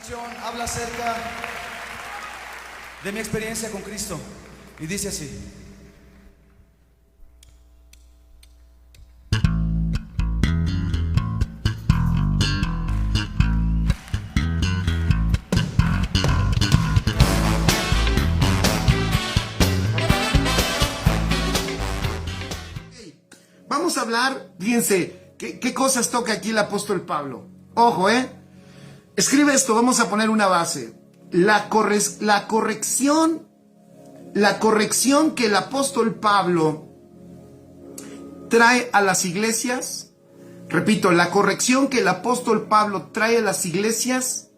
canción habla acerca de mi experiencia con Cristo y dice así. Vamos a hablar, fíjense, ¿qué cosas toca aquí el apóstol Pablo? Ojo, escribe esto, vamos a poner una base. La corrección que el apóstol Pablo trae a las iglesias, repito, la corrección que el apóstol Pablo trae a las iglesias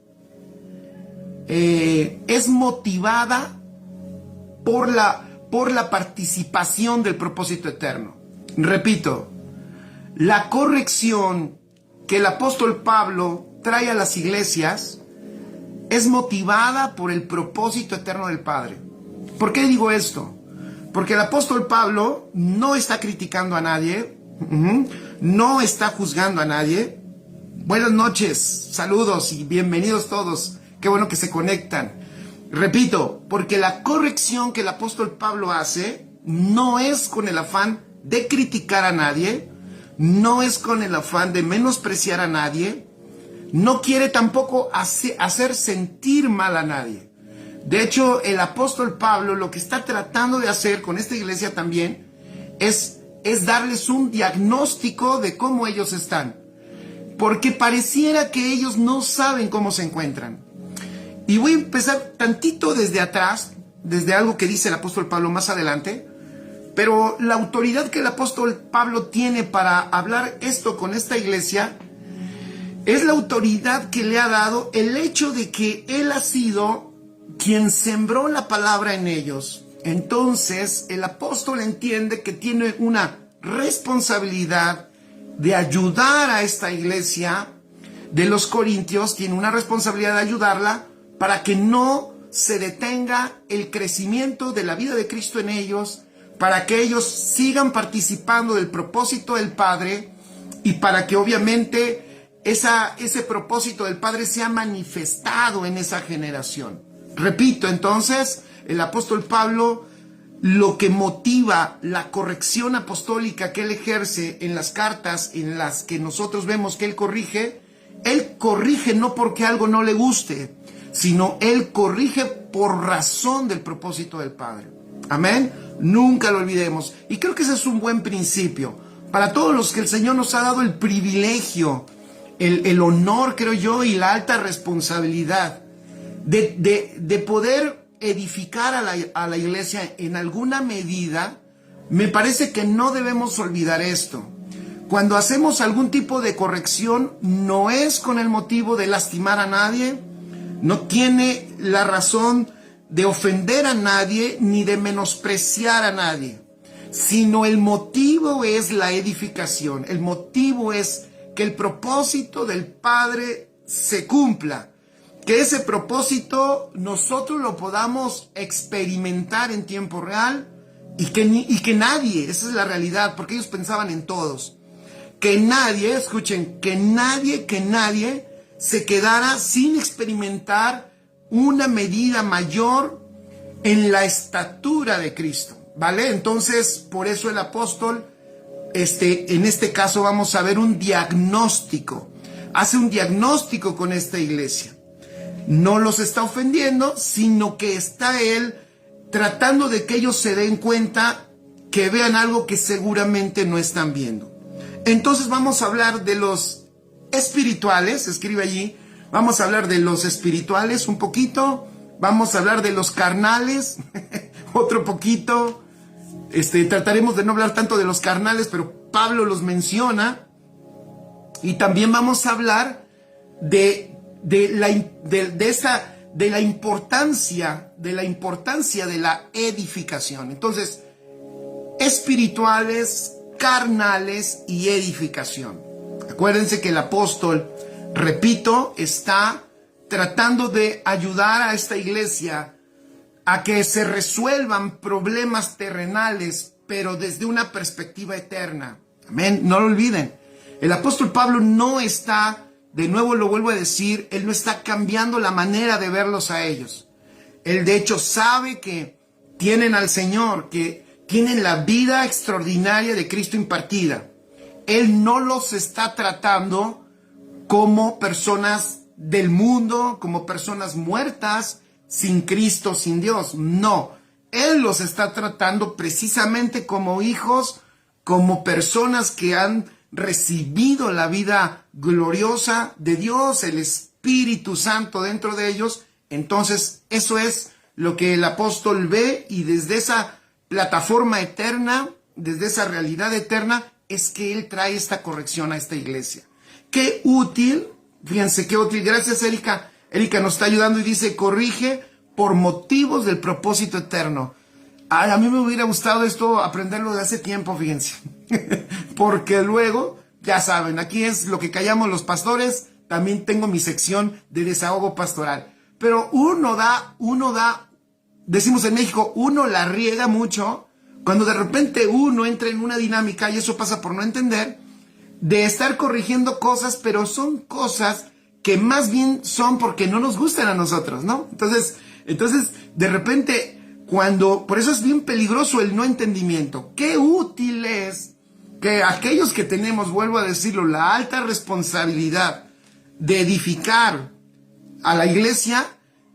es motivada por la participación del propósito eterno. Repito, la corrección que el apóstol Pablo trae a las iglesias es motivada por el propósito eterno del Padre. ¿Por qué digo esto? Porque el apóstol Pablo no está criticando a nadie, no está juzgando a nadie. Buenas noches, saludos y bienvenidos todos. Qué bueno que se conectan. Repito, porque la corrección que el apóstol Pablo hace no es con el afán de criticar a nadie, no es con el afán de menospreciar a nadie, no quiere tampoco hacer sentir mal a nadie. De hecho, el apóstol Pablo lo que está tratando de hacer con esta iglesia también es darles un diagnóstico de cómo ellos están, porque pareciera que ellos no saben cómo se encuentran. Y voy a empezar tantito desde atrás, desde algo que dice el apóstol Pablo más adelante. Pero la autoridad que el apóstol Pablo tiene para hablar esto con esta iglesia es la autoridad que le ha dado el hecho de que él ha sido quien sembró la palabra en ellos. Entonces el apóstol entiende que tiene una responsabilidad de ayudar a esta iglesia de los Corintios, tiene una responsabilidad de ayudarla para que no se detenga el crecimiento de la vida de Cristo en ellos, para que ellos sigan participando del propósito del Padre y para que obviamente ese propósito del Padre sea manifestado en esa generación. Repito, entonces, el apóstol Pablo, lo que motiva la corrección apostólica que él ejerce en las cartas en las que nosotros vemos que él corrige no porque algo no le guste, sino él corrige por razón del propósito del Padre. Amén. Nunca lo olvidemos. Y creo que ese es un buen principio para todos los que el Señor nos ha dado el privilegio, el honor, creo yo, y la alta responsabilidad de poder edificar a la iglesia en alguna medida. Me parece que no debemos olvidar esto. Cuando hacemos algún tipo de corrección, no es con el motivo de lastimar a nadie, no tiene la razón de ofender a nadie ni de menospreciar a nadie, sino el motivo es la edificación. El motivo es que el propósito del Padre se cumpla, que ese propósito nosotros lo podamos experimentar en tiempo real y que nadie, esa es la realidad, porque ellos pensaban en todos, que nadie, escuchen, que nadie se quedara sin experimentar una medida mayor en la estatura de Cristo, ¿vale? Entonces, por eso el apóstol, en este caso vamos a ver un diagnóstico, hace un diagnóstico con esta iglesia. No los está ofendiendo, sino que está él tratando de que ellos se den cuenta, que vean algo que seguramente no están viendo. Entonces vamos a hablar de los espirituales, escribe allí. Vamos a hablar de los espirituales un poquito, vamos a hablar de los carnales otro poquito, trataremos de no hablar tanto de los carnales, pero Pablo los menciona, y también vamos a hablar de la importancia de la edificación. Entonces, espirituales, carnales y edificación. Acuérdense que el apóstol, repito, está tratando de ayudar a esta iglesia a que se resuelvan problemas terrenales, pero desde una perspectiva eterna. Amén. No lo olviden. El apóstol Pablo no está de nuevo lo vuelvo a decir, Él no está cambiando la manera de verlos a ellos. Él de hecho sabe que tienen al Señor, que tienen la vida extraordinaria de Cristo impartida. Él no los está tratando como personas del mundo, como personas muertas, sin Cristo, sin Dios. No, Él los está tratando precisamente como hijos, como personas que han recibido la vida gloriosa de Dios, el Espíritu Santo dentro de ellos. Entonces, eso es lo que el apóstol ve, y desde esa plataforma eterna, desde esa realidad eterna, es que él trae esta corrección a esta iglesia. Qué útil, fíjense qué útil. Gracias, Erika. Erika nos está ayudando y dice, corrige por motivos del propósito eterno. Ay, a mí me hubiera gustado esto, aprenderlo de hace tiempo, fíjense. Porque luego, ya saben, aquí es lo que callamos los pastores. También tengo mi sección de desahogo pastoral. Pero uno da, decimos en México, uno la riega mucho cuando de repente uno entra en una dinámica, y eso pasa por no entender, de estar corrigiendo cosas, pero son cosas que más bien son porque no nos gustan a nosotros, ¿no? Entonces, de repente, por eso es bien peligroso el no entendimiento. Qué útil es que aquellos que tenemos, vuelvo a decirlo, la alta responsabilidad de edificar a la iglesia,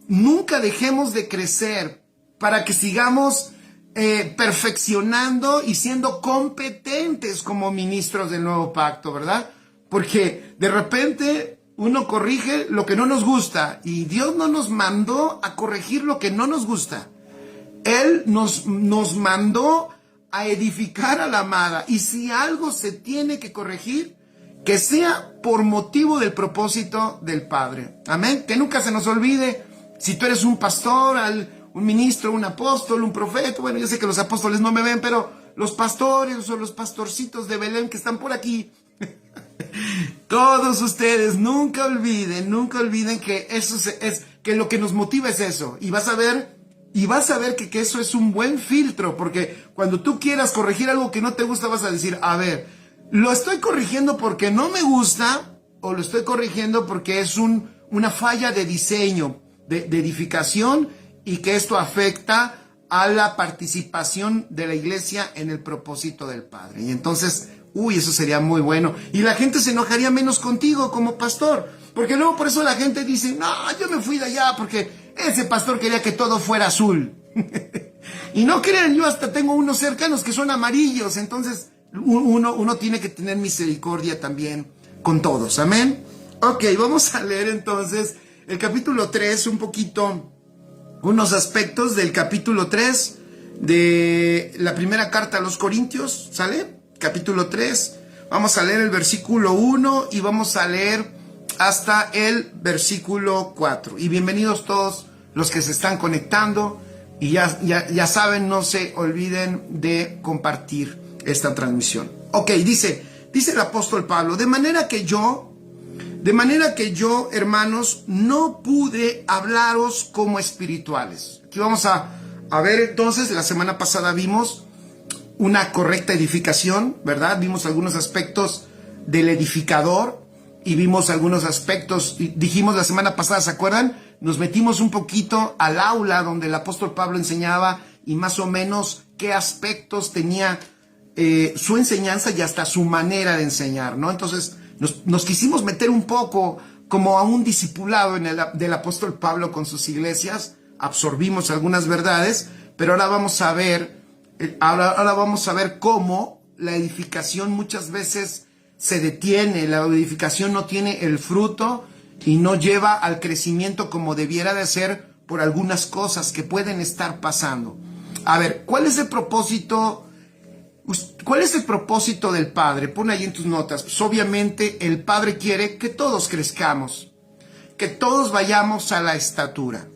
nunca dejemos de crecer para que sigamos perfeccionando y siendo competentes como ministros del nuevo pacto, ¿verdad? Porque de repente uno corrige lo que no nos gusta, y Dios no nos mandó a corregir lo que no nos gusta. Él nos mandó a edificar a la amada, y si algo se tiene que corregir, que sea por motivo del propósito del Padre. Amén. Que nunca se nos olvide, si tú eres un pastor, un ministro, un apóstol, un profeta. Bueno, yo sé que los apóstoles no me ven, pero los pastores o los pastorcitos de Belén que están por aquí, todos ustedes, nunca olviden que eso es que lo que nos motiva es eso. Y vas a ver que eso es un buen filtro, porque cuando tú quieras corregir algo que no te gusta, vas a decir, a ver, ¿lo estoy corrigiendo porque no me gusta, o lo estoy corrigiendo porque es una falla de diseño, de edificación, y que esto afecta a la participación de la iglesia en el propósito del Padre? Y entonces, eso sería muy bueno. Y la gente se enojaría menos contigo como pastor, porque luego por eso la gente dice, no, yo me fui de allá porque ese pastor quería que todo fuera azul. Y no crean, yo hasta tengo unos cercanos que son amarillos. Entonces uno tiene que tener misericordia también con todos. Amén. Ok, vamos a leer entonces el capítulo 3, unos aspectos del capítulo 3 de la primera carta a los Corintios, ¿sale? Capítulo 3, vamos a leer el versículo 1 y vamos a leer hasta el versículo 4. Y bienvenidos todos los que se están conectando, y ya saben, no se olviden de compartir esta transmisión. Ok, dice el apóstol Pablo, de manera que yo, hermanos, no pude hablaros como espirituales. Aquí vamos a ver entonces, la semana pasada vimos una correcta edificación, ¿verdad? Vimos algunos aspectos del edificador y vimos algunos aspectos, y dijimos la semana pasada, ¿se acuerdan? Nos metimos un poquito al aula donde el apóstol Pablo enseñaba, y más o menos qué aspectos tenía su enseñanza y hasta su manera de enseñar, ¿no? Entonces nos quisimos meter un poco como a un discipulado del apóstol Pablo con sus iglesias. Absorbimos algunas verdades, pero ahora vamos a ver cómo la edificación muchas veces se detiene, la edificación no tiene el fruto y no lleva al crecimiento como debiera de ser por algunas cosas que pueden estar pasando. A ver, ¿cuál es el propósito? ¿Cuál es el propósito del Padre? Pon ahí en tus notas. Pues obviamente el Padre quiere que todos crezcamos, que todos vayamos a la estatura.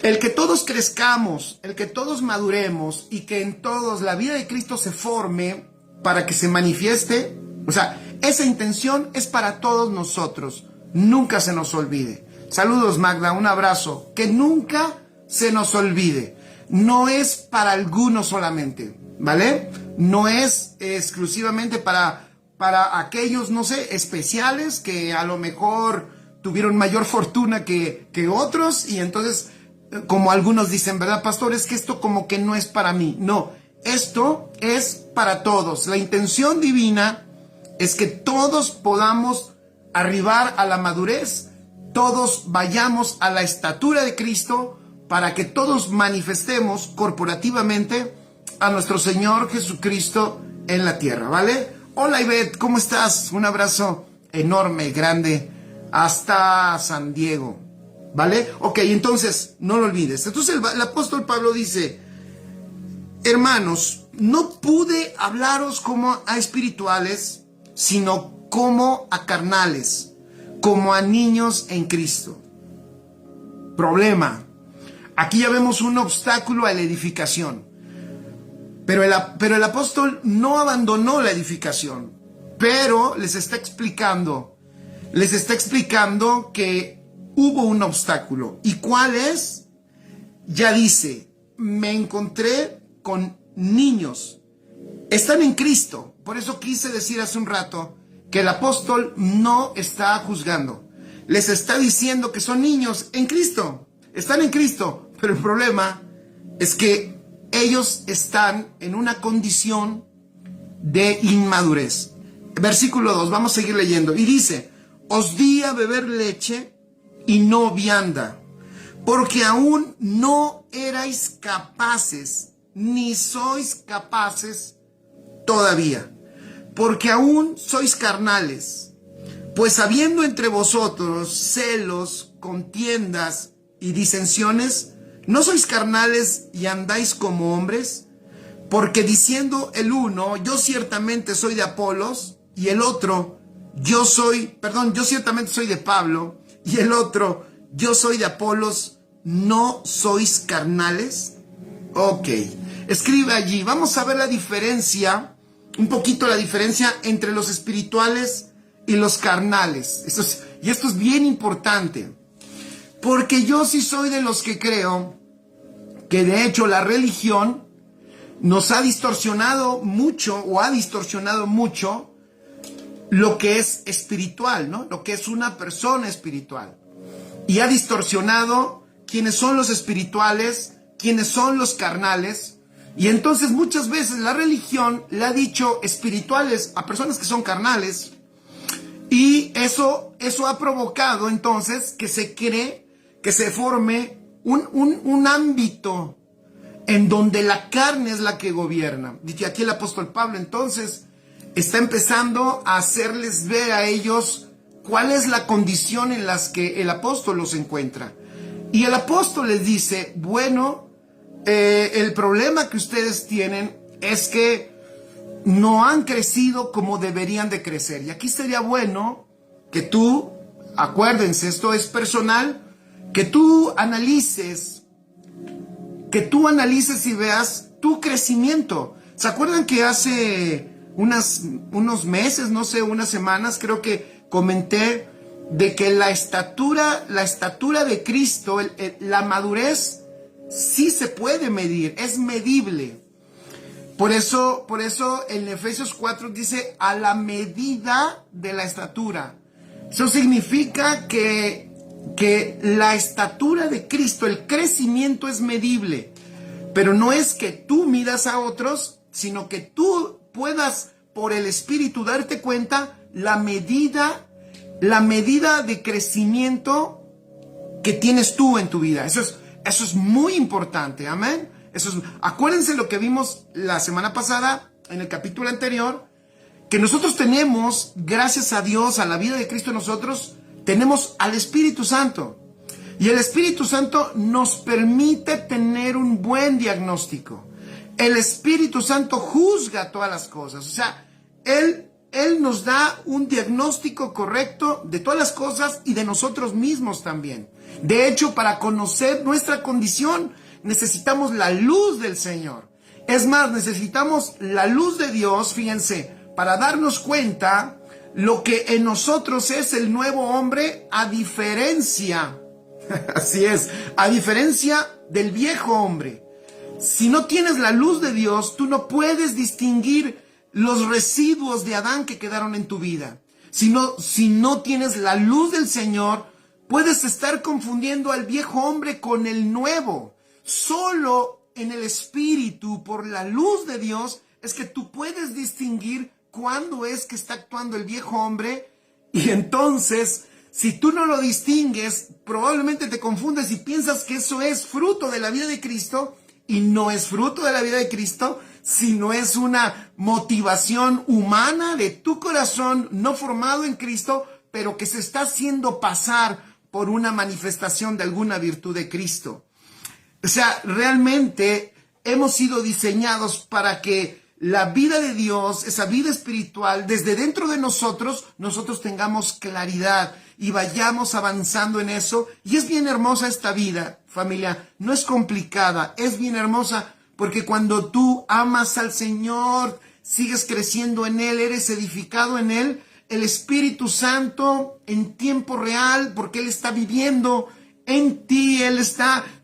El que todos crezcamos, el que todos maduremos y que en todos la vida de Cristo se forme para que se manifieste. O sea, esa intención es para todos nosotros. Nunca se nos olvide. Saludos, Magda, un abrazo. Que nunca se nos olvide. No es para algunos solamente, ¿vale? No es exclusivamente para para aquellos, no sé, especiales que a lo mejor tuvieron mayor fortuna que otros, y entonces, como algunos dicen, ¿verdad, pastor? Es que esto como que no es para mí. No, esto es para todos. La intención divina es que todos podamos arribar a la madurez, todos vayamos a la estatura de Cristo, para que todos manifestemos corporativamente a nuestro Señor Jesucristo en la tierra, ¿vale? Hola Ivette, ¿cómo estás? Un abrazo enorme, grande, hasta San Diego, ¿vale? Ok, entonces, no lo olvides. Entonces el apóstol Pablo dice, hermanos, no pude hablaros como a espirituales, sino como a carnales, como a niños en Cristo. Problema. Aquí ya vemos un obstáculo a la edificación. Pero el apóstol no abandonó la edificación, pero les está explicando que hubo un obstáculo. ¿Y cuál es? Ya dice, me encontré con niños. Están en Cristo. Por eso quise decir hace un rato que el apóstol no está juzgando. Les está diciendo que son niños en Cristo. Están en Cristo. Pero el problema es que ellos están en una condición de inmadurez. Versículo 2, vamos a seguir leyendo. Y dice, os di a beber leche y no vianda, porque aún no erais capaces, ni sois capaces todavía, porque aún sois carnales. Pues habiendo entre vosotros celos, contiendas y disensiones, ¿no sois carnales y andáis como hombres? Porque diciendo el uno, yo ciertamente soy de Apolos, y el otro, yo ciertamente soy de Pablo, y el otro, yo soy de Apolos, ¿no sois carnales? Ok, escribe allí, vamos a ver la diferencia, un poquito la diferencia entre los espirituales y los carnales. Y esto es bien importante. Porque yo sí soy de los que creo que de hecho la religión nos ha distorsionado mucho, o ha distorsionado mucho lo que es espiritual, ¿no? Lo que es una persona espiritual. Y ha distorsionado quiénes son los espirituales, quiénes son los carnales. Y entonces muchas veces la religión le ha dicho espirituales a personas que son carnales. Y eso ha provocado entonces que se cree, que se forme un ámbito en donde la carne es la que gobierna. Dice aquí el apóstol Pablo, entonces, está empezando a hacerles ver a ellos cuál es la condición en la que el apóstol los encuentra. Y el apóstol les dice, bueno, el problema que ustedes tienen es que no han crecido como deberían de crecer. Y aquí sería bueno que tú, acuérdense, esto es personal, que tú analices y veas tu crecimiento. ¿Se acuerdan que hace unos meses, no sé, unas semanas, creo que comenté de que la estatura de Cristo, la madurez, sí se puede medir, es medible. Por eso en Efesios 4 dice, a la medida de la estatura. Eso significa que la estatura de Cristo, el crecimiento es medible, pero no es que tú midas a otros, sino que tú puedas por el Espíritu darte cuenta la medida de crecimiento que tienes tú en tu vida. Eso es muy importante, amén. Acuérdense lo que vimos la semana pasada en el capítulo anterior, que nosotros tenemos, gracias a Dios, a la vida de Cristo en nosotros, tenemos al Espíritu Santo. Y el Espíritu Santo nos permite tener un buen diagnóstico. El Espíritu Santo juzga todas las cosas. O sea, Él nos da un diagnóstico correcto de todas las cosas y de nosotros mismos también. De hecho, para conocer nuestra condición, necesitamos la luz del Señor. Es más, necesitamos la luz de Dios, fíjense, para darnos cuenta lo que en nosotros es el nuevo hombre, a diferencia, así es, a diferencia del viejo hombre. Si no tienes la luz de Dios, tú no puedes distinguir los residuos de Adán que quedaron en tu vida. Si no tienes la luz del Señor, puedes estar confundiendo al viejo hombre con el nuevo. Solo en el Espíritu, por la luz de Dios, es que tú puedes distinguir cuándo es que está actuando el viejo hombre. Y entonces, si tú no lo distingues, probablemente te confundes y piensas que eso es fruto de la vida de Cristo, y no es fruto de la vida de Cristo, sino es una motivación humana de tu corazón, no formado en Cristo, pero que se está haciendo pasar por una manifestación de alguna virtud de Cristo. O sea, realmente hemos sido diseñados para que la vida de Dios, esa vida espiritual, desde dentro de nosotros tengamos claridad y vayamos avanzando en eso. Y es bien hermosa esta vida, familia. No es complicada, es bien hermosa, porque cuando tú amas al Señor, sigues creciendo en Él, eres edificado en Él, el Espíritu Santo en tiempo real, porque Él está viviendo en ti,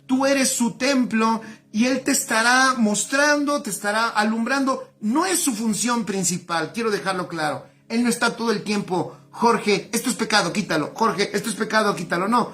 tú eres su templo, y Él te estará mostrando, te estará alumbrando. No es su función principal, quiero dejarlo claro. Él no está todo el tiempo, Jorge, esto es pecado, quítalo. Jorge, esto es pecado, quítalo. No,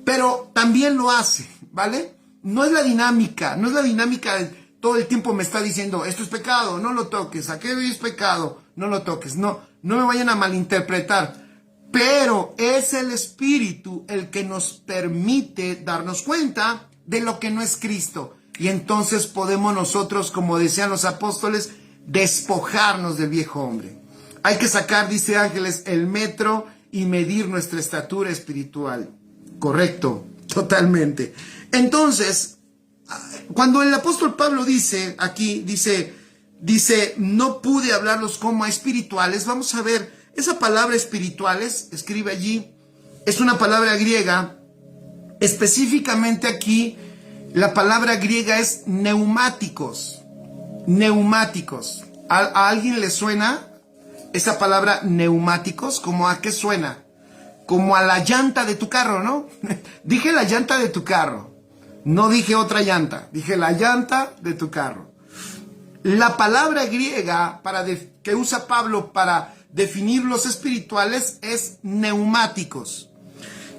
pero también lo hace, ¿vale? No es la dinámica de todo el tiempo me está diciendo, esto es pecado, no lo toques, aquello es pecado, no lo toques. No me vayan a malinterpretar. Pero es el Espíritu el que nos permite darnos cuenta de lo que no es Cristo. Y entonces podemos nosotros, como decían los apóstoles, despojarnos del viejo hombre. Hay que sacar, dice Ángeles, el metro y medir nuestra estatura espiritual. Correcto, totalmente. Entonces, cuando el apóstol Pablo dice, no pude hablarlos como a espirituales, vamos a ver, esa palabra espirituales, escribe allí, es una palabra griega. Específicamente aquí, la palabra griega es neumáticos. Neumáticos. ¿A alguien le suena esa palabra neumáticos? ¿Cómo a qué suena? Como a la llanta de tu carro, ¿no? Dije la llanta de tu carro. No dije otra llanta. Dije la llanta de tu carro. La palabra griega que usa Pablo para definir los espirituales es neumáticos.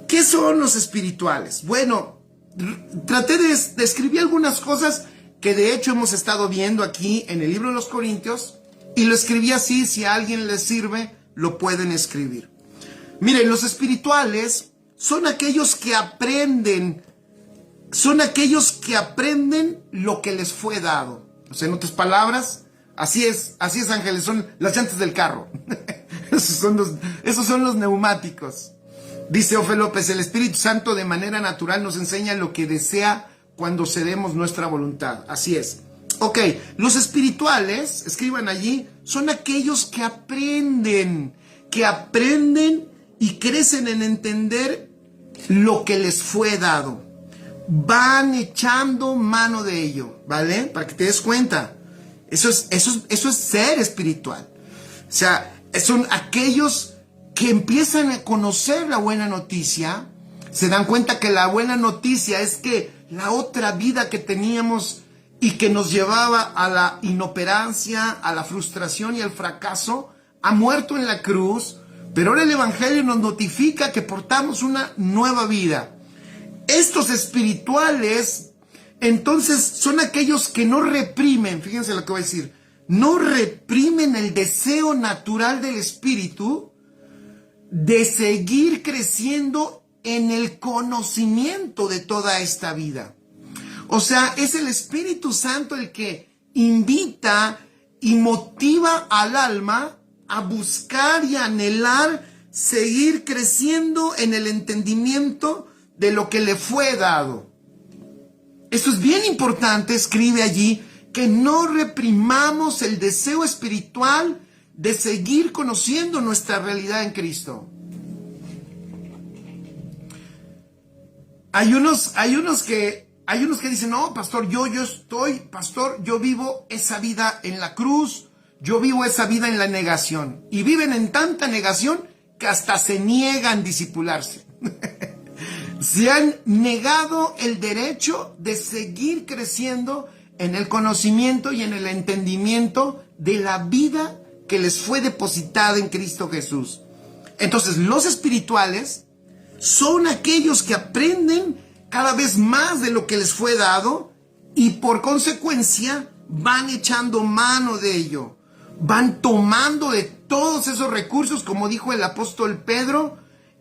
¿Qué son los espirituales? Bueno, traté de escribir algunas cosas que de hecho hemos estado viendo aquí en el libro de los Corintios, y lo escribí así. Si a alguien les sirve, lo pueden escribir. Miren, los espirituales son aquellos que aprenden lo que les fue dado. O sea, en otras palabras, así es Ángeles, son las llantas del carro. Esos son los neumáticos. Dice Ofe López, el Espíritu Santo de manera natural nos enseña lo que desea cuando cedemos nuestra voluntad. Así es. Ok, los espirituales, escriban allí, son aquellos que aprenden y crecen en entender lo que les fue dado. Van echando mano de ello, ¿vale? Para que te des cuenta. Eso es ser espiritual. O sea, son aquellos que empiezan a conocer la buena noticia, se dan cuenta que la buena noticia es que la otra vida que teníamos y que nos llevaba a la inoperancia, a la frustración y al fracaso, ha muerto en la cruz, pero ahora el Evangelio nos notifica que portamos una nueva vida. Estos espirituales, entonces, son aquellos que no reprimen, fíjense lo que voy a decir, no reprimen el deseo natural del espíritu de seguir creciendo en el conocimiento de toda esta vida. O sea, es el Espíritu Santo el que invita y motiva al alma a buscar y anhelar seguir creciendo en el entendimiento de lo que le fue dado. Esto es bien importante, escribe allí, que no reprimamos el deseo espiritual de seguir conociendo nuestra realidad en Cristo. Hay unos que dicen, no, pastor, yo vivo esa vida en la cruz, yo vivo esa vida en la negación. Y viven en tanta negación que hasta se niegan a discipularse. Se han negado el derecho de seguir creciendo en el conocimiento y en el entendimiento de la vida que les fue depositada en Cristo Jesús. Entonces, los espirituales son aquellos que aprenden cada vez más de lo que les fue dado y por consecuencia van echando mano de ello. Van tomando de todos esos recursos, como dijo el apóstol Pedro,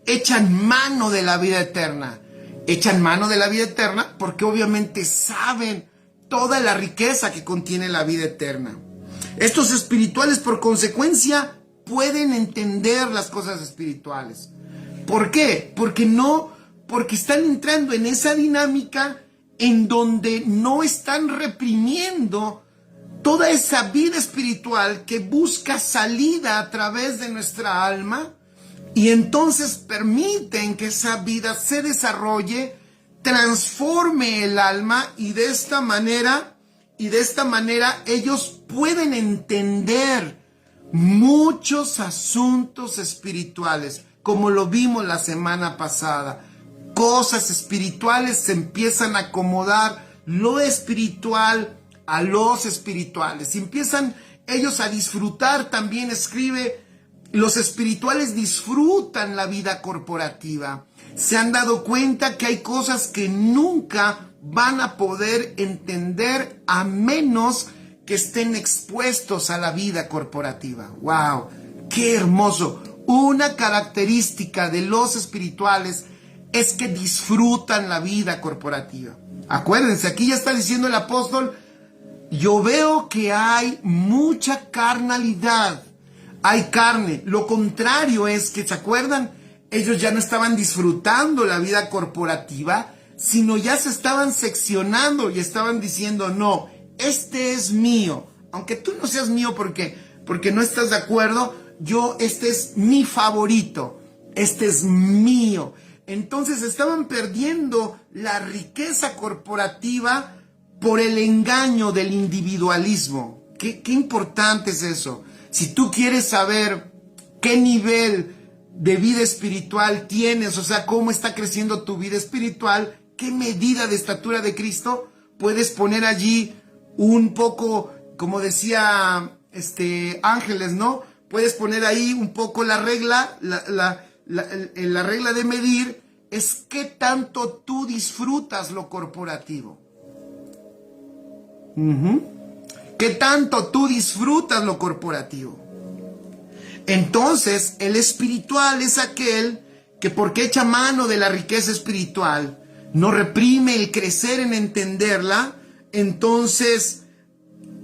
echan mano de la vida eterna. Echan mano de la vida eterna porque obviamente saben toda la riqueza que contiene la vida eterna. Estos espirituales por consecuencia pueden entender las cosas espirituales. ¿Por qué? Porque están entrando en esa dinámica en donde no están reprimiendo toda esa vida espiritual que busca salida a través de nuestra alma, y entonces permiten que esa vida se desarrolle, transforme el alma, y de esta manera ellos pueden entender muchos asuntos espirituales, como lo vimos la semana pasada. Cosas espirituales se empiezan a acomodar lo espiritual a los espirituales. Y empiezan ellos a disfrutar, también escribe, los espirituales disfrutan la vida corporativa. Se han dado cuenta que hay cosas que nunca van a poder entender a menos que estén expuestos a la vida corporativa. ¡Wow! ¡Qué hermoso! Una característica de los espirituales es que disfrutan la vida corporativa. Acuérdense, aquí ya está diciendo el apóstol, yo veo que hay mucha carnalidad, hay carne. Lo contrario es que, ¿se acuerdan? Ellos ya no estaban disfrutando la vida corporativa, sino ya se estaban seccionando y estaban diciendo, no, este es mío. Aunque tú no seas mío porque no estás de acuerdo, este es mi favorito, este es mío. Entonces estaban perdiendo la riqueza corporativa por el engaño del individualismo. ¿Qué importante es eso? Si tú quieres saber qué nivel de vida espiritual tienes, o sea, cómo está creciendo tu vida espiritual, qué medida de estatura de Cristo, puedes poner allí un poco, como decía Ángeles, ¿no? Puedes poner ahí un poco la regla, la regla de medir es qué tanto tú disfrutas lo corporativo. ¿Qué tanto tú disfrutas lo corporativo? Entonces, el espiritual es aquel que, porque echa mano de la riqueza espiritual, no reprime el crecer en entenderla. Entonces,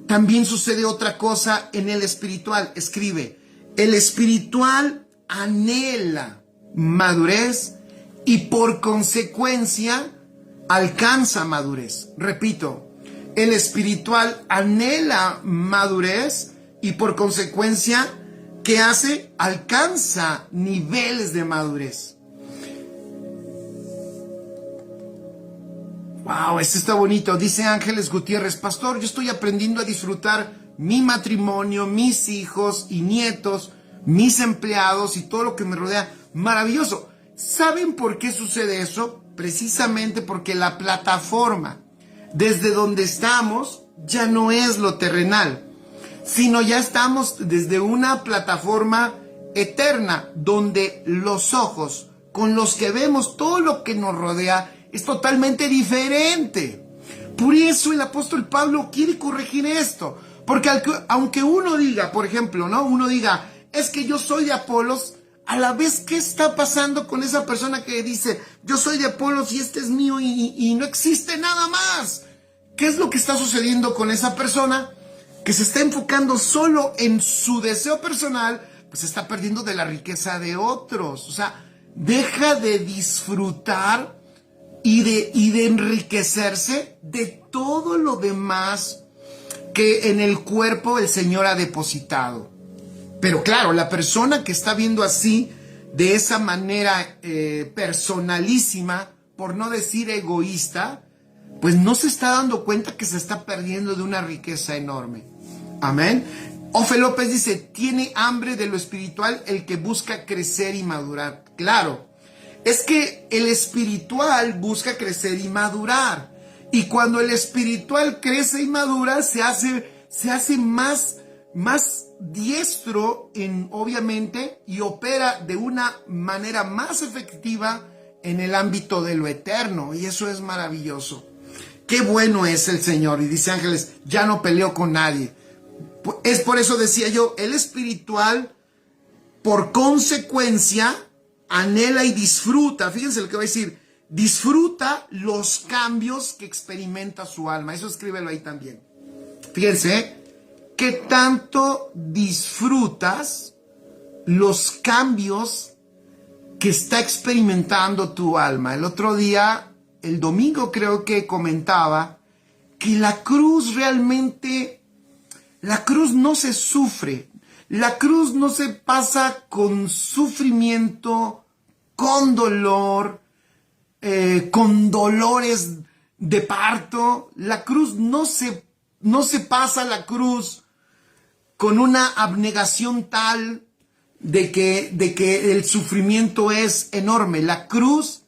también sucede otra cosa en el espiritual. Escribe, el espiritual anhela madurez y por consecuencia alcanza madurez. Repito, el espiritual anhela madurez y por consecuencia, ¿qué hace? Alcanza niveles de madurez. Wow, esto está bonito. Dice Ángeles Gutiérrez, pastor, yo estoy aprendiendo a disfrutar mi matrimonio, mis hijos y nietos, mis empleados y todo lo que me rodea. Maravilloso. ¿Saben por qué sucede eso? Precisamente porque la plataforma desde donde estamos ya no es lo terrenal, sino ya estamos desde una plataforma eterna, donde los ojos con los que vemos todo lo que nos rodea es totalmente diferente. Por eso el apóstol Pablo quiere corregir esto, porque aunque uno diga, por ejemplo, ¿no? Uno diga, es que yo soy de Apolos, a la vez, ¿qué está pasando con esa persona que dice, yo soy de Apolos y este es mío y no existe nada más? ¿Qué es lo que está sucediendo con esa persona que se está enfocando solo en su deseo personal? Pues está perdiendo de la riqueza de otros. O sea, deja de disfrutar y de enriquecerse de todo lo demás que en el cuerpo el Señor ha depositado. Pero claro, la persona que está viendo así, de esa manera personalísima, por no decir egoísta, pues no se está dando cuenta que se está perdiendo de una riqueza enorme. Amén. Ofe López dice, tiene hambre de lo espiritual el que busca crecer y madurar. Claro, es que el espiritual busca crecer y madurar. Y cuando el espiritual crece y madura, se hace más más diestro en, obviamente, y opera de una manera más efectiva en el ámbito de lo eterno, y eso es maravilloso. Qué bueno es el Señor. Y dice Ángeles, ya no peleo con nadie. Es por eso decía yo, el espiritual, por consecuencia, anhela y disfruta. Fíjense lo que va a decir. Disfruta los cambios que experimenta su alma. Eso escríbelo ahí también. Fíjense, ¿qué tanto disfrutas los cambios que está experimentando tu alma? El otro día, el domingo creo que comentaba que la cruz realmente, la cruz no se sufre, la cruz no se pasa con sufrimiento, con dolor, con dolores de parto. La cruz no se pasa la cruz con una abnegación tal de que el sufrimiento es enorme. La cruz,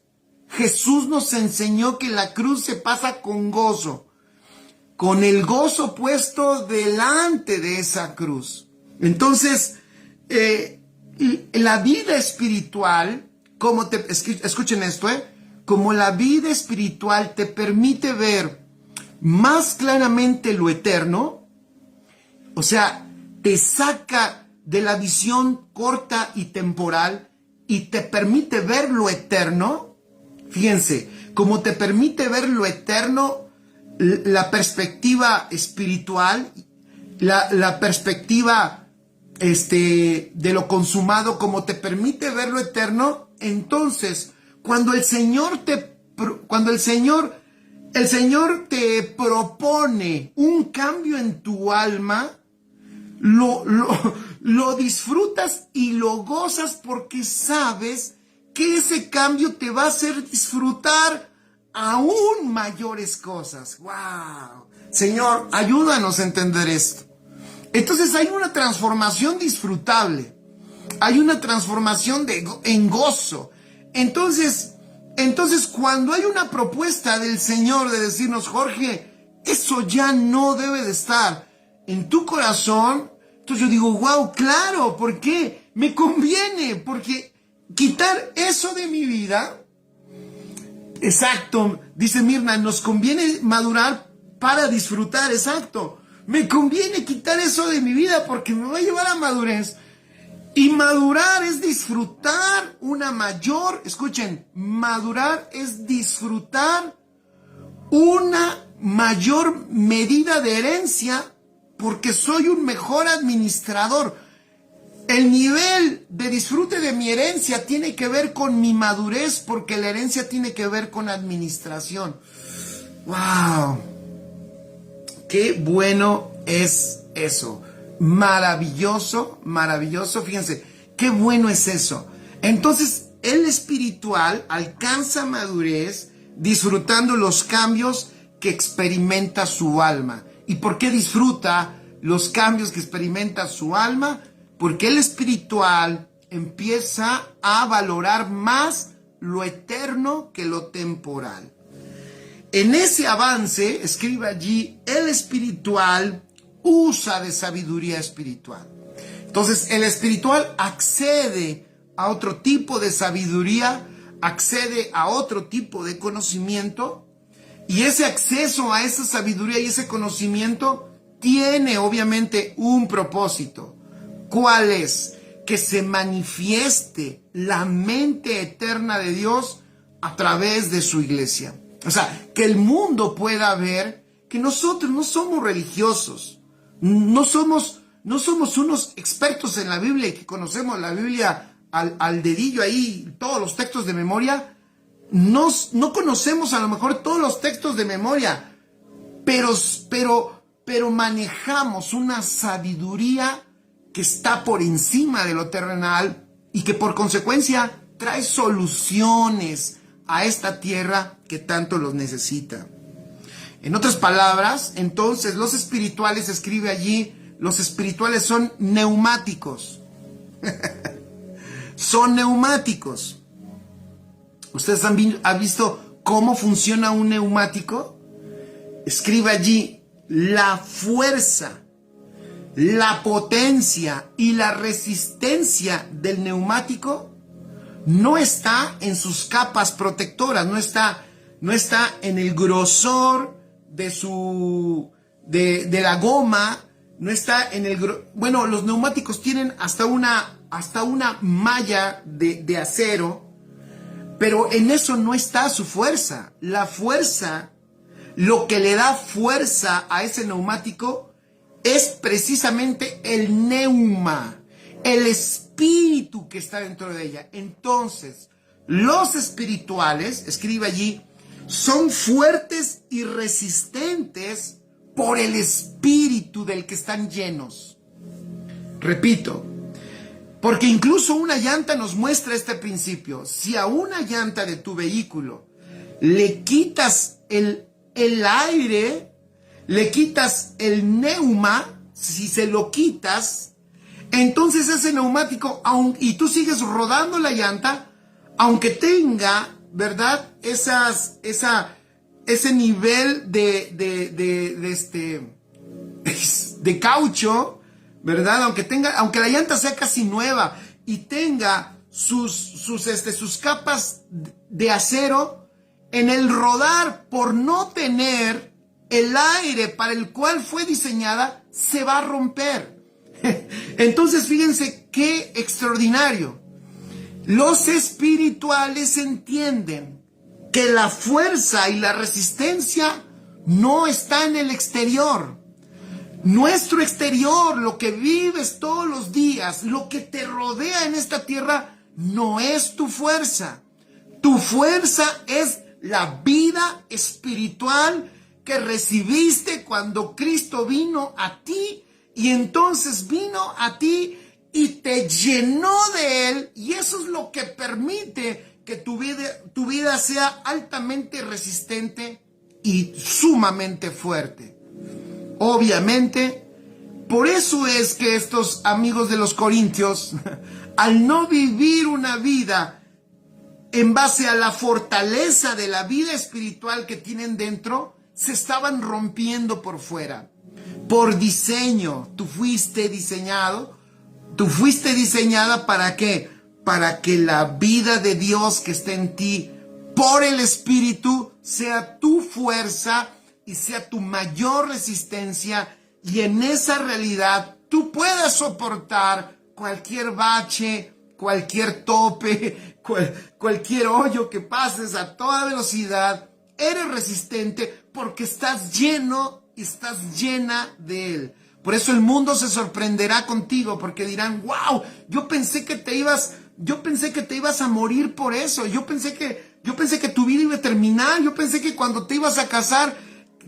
Jesús nos enseñó que la cruz se pasa con gozo, con el gozo puesto delante de esa cruz. Entonces, la vida espiritual, escuchen esto, como la vida espiritual te permite ver más claramente lo eterno, o sea, te saca de la visión corta y temporal y te permite ver lo eterno. Fíjense, como te permite ver lo eterno, la perspectiva espiritual, la perspectiva de lo consumado, como te permite ver lo eterno, entonces cuando el Señor te propone un cambio en tu alma, lo disfrutas y lo gozas porque sabes que ese cambio te va a hacer disfrutar aún mayores cosas. ¡Wow! Señor, ayúdanos a entender esto. Entonces hay una transformación disfrutable. Hay una transformación en gozo. Entonces, cuando hay una propuesta del Señor de decirnos, Jorge, eso ya no debe de estar en tu corazón, entonces yo digo, wow, claro, ¿por qué? Me conviene, porque quitar eso de mi vida, exacto, dice Mirna, nos conviene madurar para disfrutar, exacto, me conviene quitar eso de mi vida porque me va a llevar a madurez. Y madurar es disfrutar escuchen, madurar es disfrutar una mayor medida de herencia porque soy un mejor administrador. El nivel de disfrute de mi herencia tiene que ver con mi madurez porque la herencia tiene que ver con administración. ¡Wow! ¡Qué bueno es eso! Maravilloso, maravilloso. Fíjense, qué bueno es eso. Entonces, el espiritual alcanza madurez disfrutando los cambios que experimenta su alma. ¿Y por qué disfruta los cambios que experimenta su alma? Porque el espiritual empieza a valorar más lo eterno que lo temporal. En ese avance, escribe allí, el espiritual usa de sabiduría espiritual. Entonces, el espiritual accede a otro tipo de sabiduría, accede a otro tipo de conocimiento, y ese acceso a esa sabiduría y ese conocimiento tiene obviamente un propósito. ¿Cuál es? Que se manifieste la mente eterna de Dios a través de su iglesia. O sea, que el mundo pueda ver que nosotros no somos religiosos, no somos unos expertos en la Biblia y que conocemos la Biblia al dedillo ahí, todos los textos de memoria. No conocemos a lo mejor todos los textos de memoria, pero manejamos una sabiduría que está por encima de lo terrenal y que por consecuencia trae soluciones a esta tierra que tanto los necesita. En otras palabras, entonces los espirituales, escribe allí, los espirituales son neumáticos. Son neumáticos. ¿Ustedes han visto cómo funciona un neumático? Escribe allí, la fuerza la potencia y la resistencia del neumático no está en sus capas protectoras, no está en el grosor de la goma, no está en bueno, los neumáticos tienen hasta una malla de acero, pero en eso no está su fuerza. La fuerza, lo que le da fuerza a ese neumático es precisamente el neuma, el espíritu que está dentro de ella. Entonces, los espirituales, escribe allí, son fuertes y resistentes por el espíritu del que están llenos. Repito, porque incluso una llanta nos muestra este principio. Si a una llanta de tu vehículo le quitas el aire, le quitas el neuma, si se lo quitas, entonces ese neumático, y tú sigues rodando la llanta, aunque tenga, ¿verdad?, ese nivel de caucho, ¿verdad? Aunque la llanta sea casi nueva y tenga sus capas de acero, en el rodar, por no tener el aire para el cual fue diseñada, se va a romper. Entonces, fíjense qué extraordinario. Los espirituales entienden que la fuerza y la resistencia no está en el exterior. Nuestro exterior, lo que vives todos los días, lo que te rodea en esta tierra, no es tu fuerza. Tu fuerza es la vida espiritual que recibiste cuando Cristo vino a ti, y entonces vino a ti y te llenó de Él, y eso es lo que permite que tu vida sea altamente resistente y sumamente fuerte. Obviamente, por eso es que estos amigos de los Corintios, al no vivir una vida en base a la fortaleza de la vida espiritual que tienen dentro, se estaban rompiendo por fuera. Por diseño, tú fuiste diseñada, ¿para qué? Para que la vida de Dios que está en ti, por el Espíritu, sea tu fuerza y sea tu mayor resistencia, y en esa realidad tú puedas soportar cualquier bache, cualquier tope, cualquier hoyo que pases a toda velocidad. Eres resistente porque estás lleno y estás llena de Él. Por eso el mundo se sorprenderá contigo, porque dirán: wow, yo pensé que te ibas a morir por eso. Yo pensé que tu vida iba a terminar. Yo pensé que cuando te ibas a casar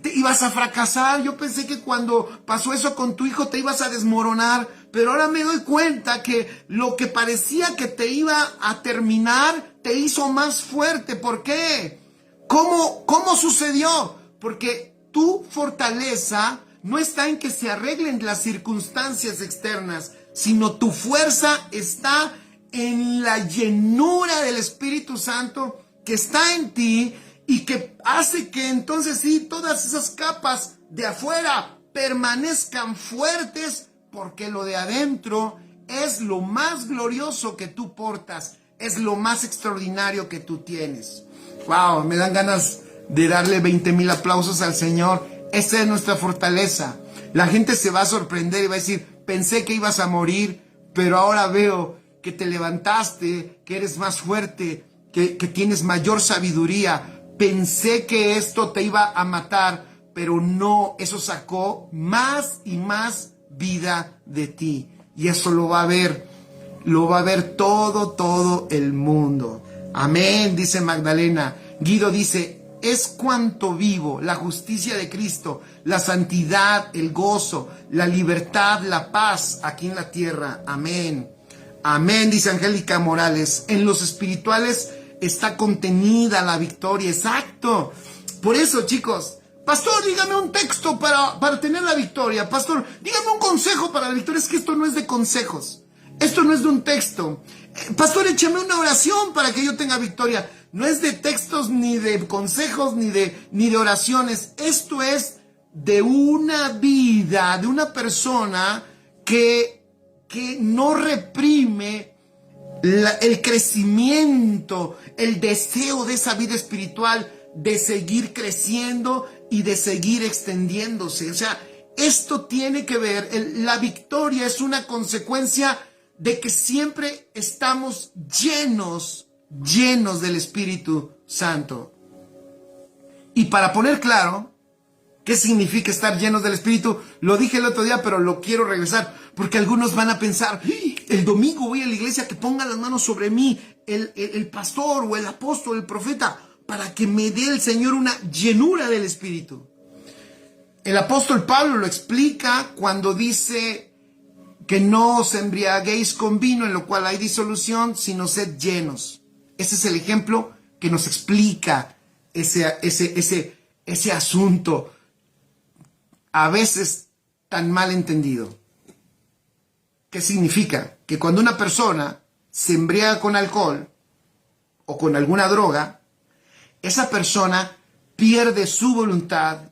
te ibas a fracasar. Yo pensé que cuando pasó eso con tu hijo te ibas a desmoronar. Pero ahora me doy cuenta que lo que parecía que te iba a terminar te hizo más fuerte. ¿Por qué? ¿Cómo sucedió? Porque tu fortaleza no está en que se arreglen las circunstancias externas, sino tu fuerza está en la llenura del Espíritu Santo que está en ti, y que hace que entonces sí, todas esas capas de afuera permanezcan fuertes, porque lo de adentro es lo más glorioso que tú portas, es lo más extraordinario que tú tienes. Wow, me dan ganas de darle 20,000 aplausos al Señor. Esa es nuestra fortaleza. La gente se va a sorprender y va a decir: pensé que ibas a morir, pero ahora veo que te levantaste, que eres más fuerte, que tienes mayor sabiduría. Pensé que esto te iba a matar, pero no, eso sacó más y más vida de ti. Y eso lo va a ver todo el mundo. Amén, dice Magdalena. Guido dice: es cuanto vivo, la justicia de Cristo, la santidad, el gozo, la libertad, la paz aquí en la tierra. Amén. Amén, dice Angélica Morales. En los espirituales está contenida la victoria. Exacto. Por eso, chicos, pastor, dígame un texto para tener la victoria. Pastor, dígame un consejo para la victoria. Es que esto no es de consejos. Esto no es de un texto. Pastor, échame una oración para que yo tenga victoria. No es de textos, ni de consejos, ni de oraciones. Esto es de una vida, de una persona que no reprime el crecimiento, el deseo de esa vida espiritual, de seguir creciendo y de seguir extendiéndose. O sea, esto tiene que ver, la victoria es una consecuencia de que siempre estamos llenos del Espíritu Santo. Y para poner claro qué significa estar llenos del Espíritu, lo dije el otro día, pero lo quiero regresar, porque algunos van a pensar, el domingo voy a la iglesia, que ponga las manos sobre mí el pastor o el apóstol, el profeta, para que me dé el Señor una llenura del Espíritu. El apóstol Pablo lo explica cuando dice que no os embriaguéis con vino, en lo cual hay disolución, sino sed llenos. Ese es el ejemplo que nos explica ese asunto, a veces tan mal entendido. ¿Qué significa? Que cuando una persona se embriaga con alcohol o con alguna droga, esa persona pierde su voluntad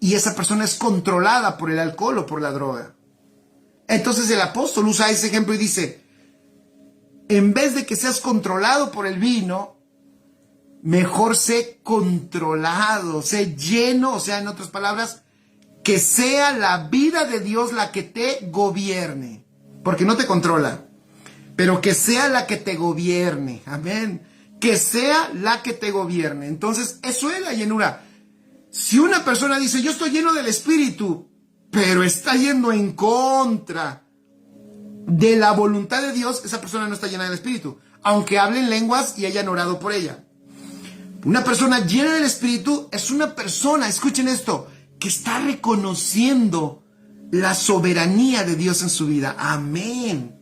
y esa persona es controlada por el alcohol o por la droga. Entonces el apóstol usa ese ejemplo y dice, en vez de que seas controlado por el vino, mejor sé controlado, sé lleno, o sea, en otras palabras, que sea la vida de Dios la que te gobierne, porque no te controla, pero que sea la que te gobierne, amén, que sea la que te gobierne. Entonces, eso es la llenura. Si una persona dice, yo estoy lleno del Espíritu, pero está yendo en contra de la voluntad de Dios, esa persona no está llena del Espíritu, aunque hable en lenguas y hayan orado por ella. Una persona llena del Espíritu es una persona, escuchen esto, que está reconociendo la soberanía de Dios en su vida. Amén.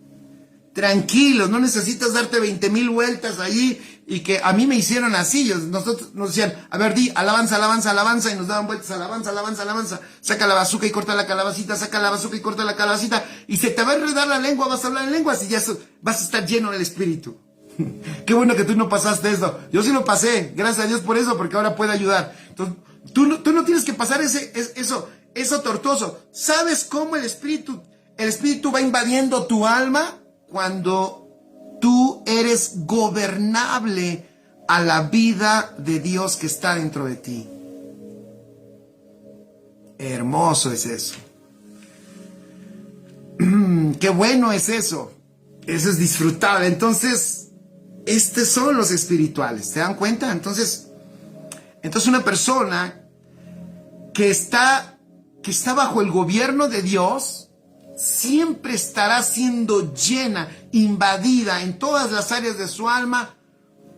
Tranquilos, no necesitas darte 20,000 vueltas allí y que a mí me hicieron así. Nosotros nos decían, a ver, di alabanza, alabanza, alabanza, y nos daban vueltas, alabanza, alabanza, alabanza. Saca la bazuca y corta la calabacita, saca la bazuca y corta la calabacita, y se te va a enredar la lengua, vas a hablar en lenguas y ya vas a estar lleno del Espíritu. Qué bueno que tú no pasaste esto. Yo sí lo pasé, gracias a Dios por eso, porque ahora puede ayudar. Entonces, tú no tienes que pasar eso tortuoso. ¿Sabes cómo el Espíritu va invadiendo tu alma? Cuando tú eres gobernable a la vida de Dios que está dentro de ti. Hermoso es eso. Qué bueno es eso. Eso es disfrutable. Entonces, estos son los espirituales. ¿Se dan cuenta? Entonces una persona que está bajo el gobierno de Dios siempre estará siendo llena, invadida en todas las áreas de su alma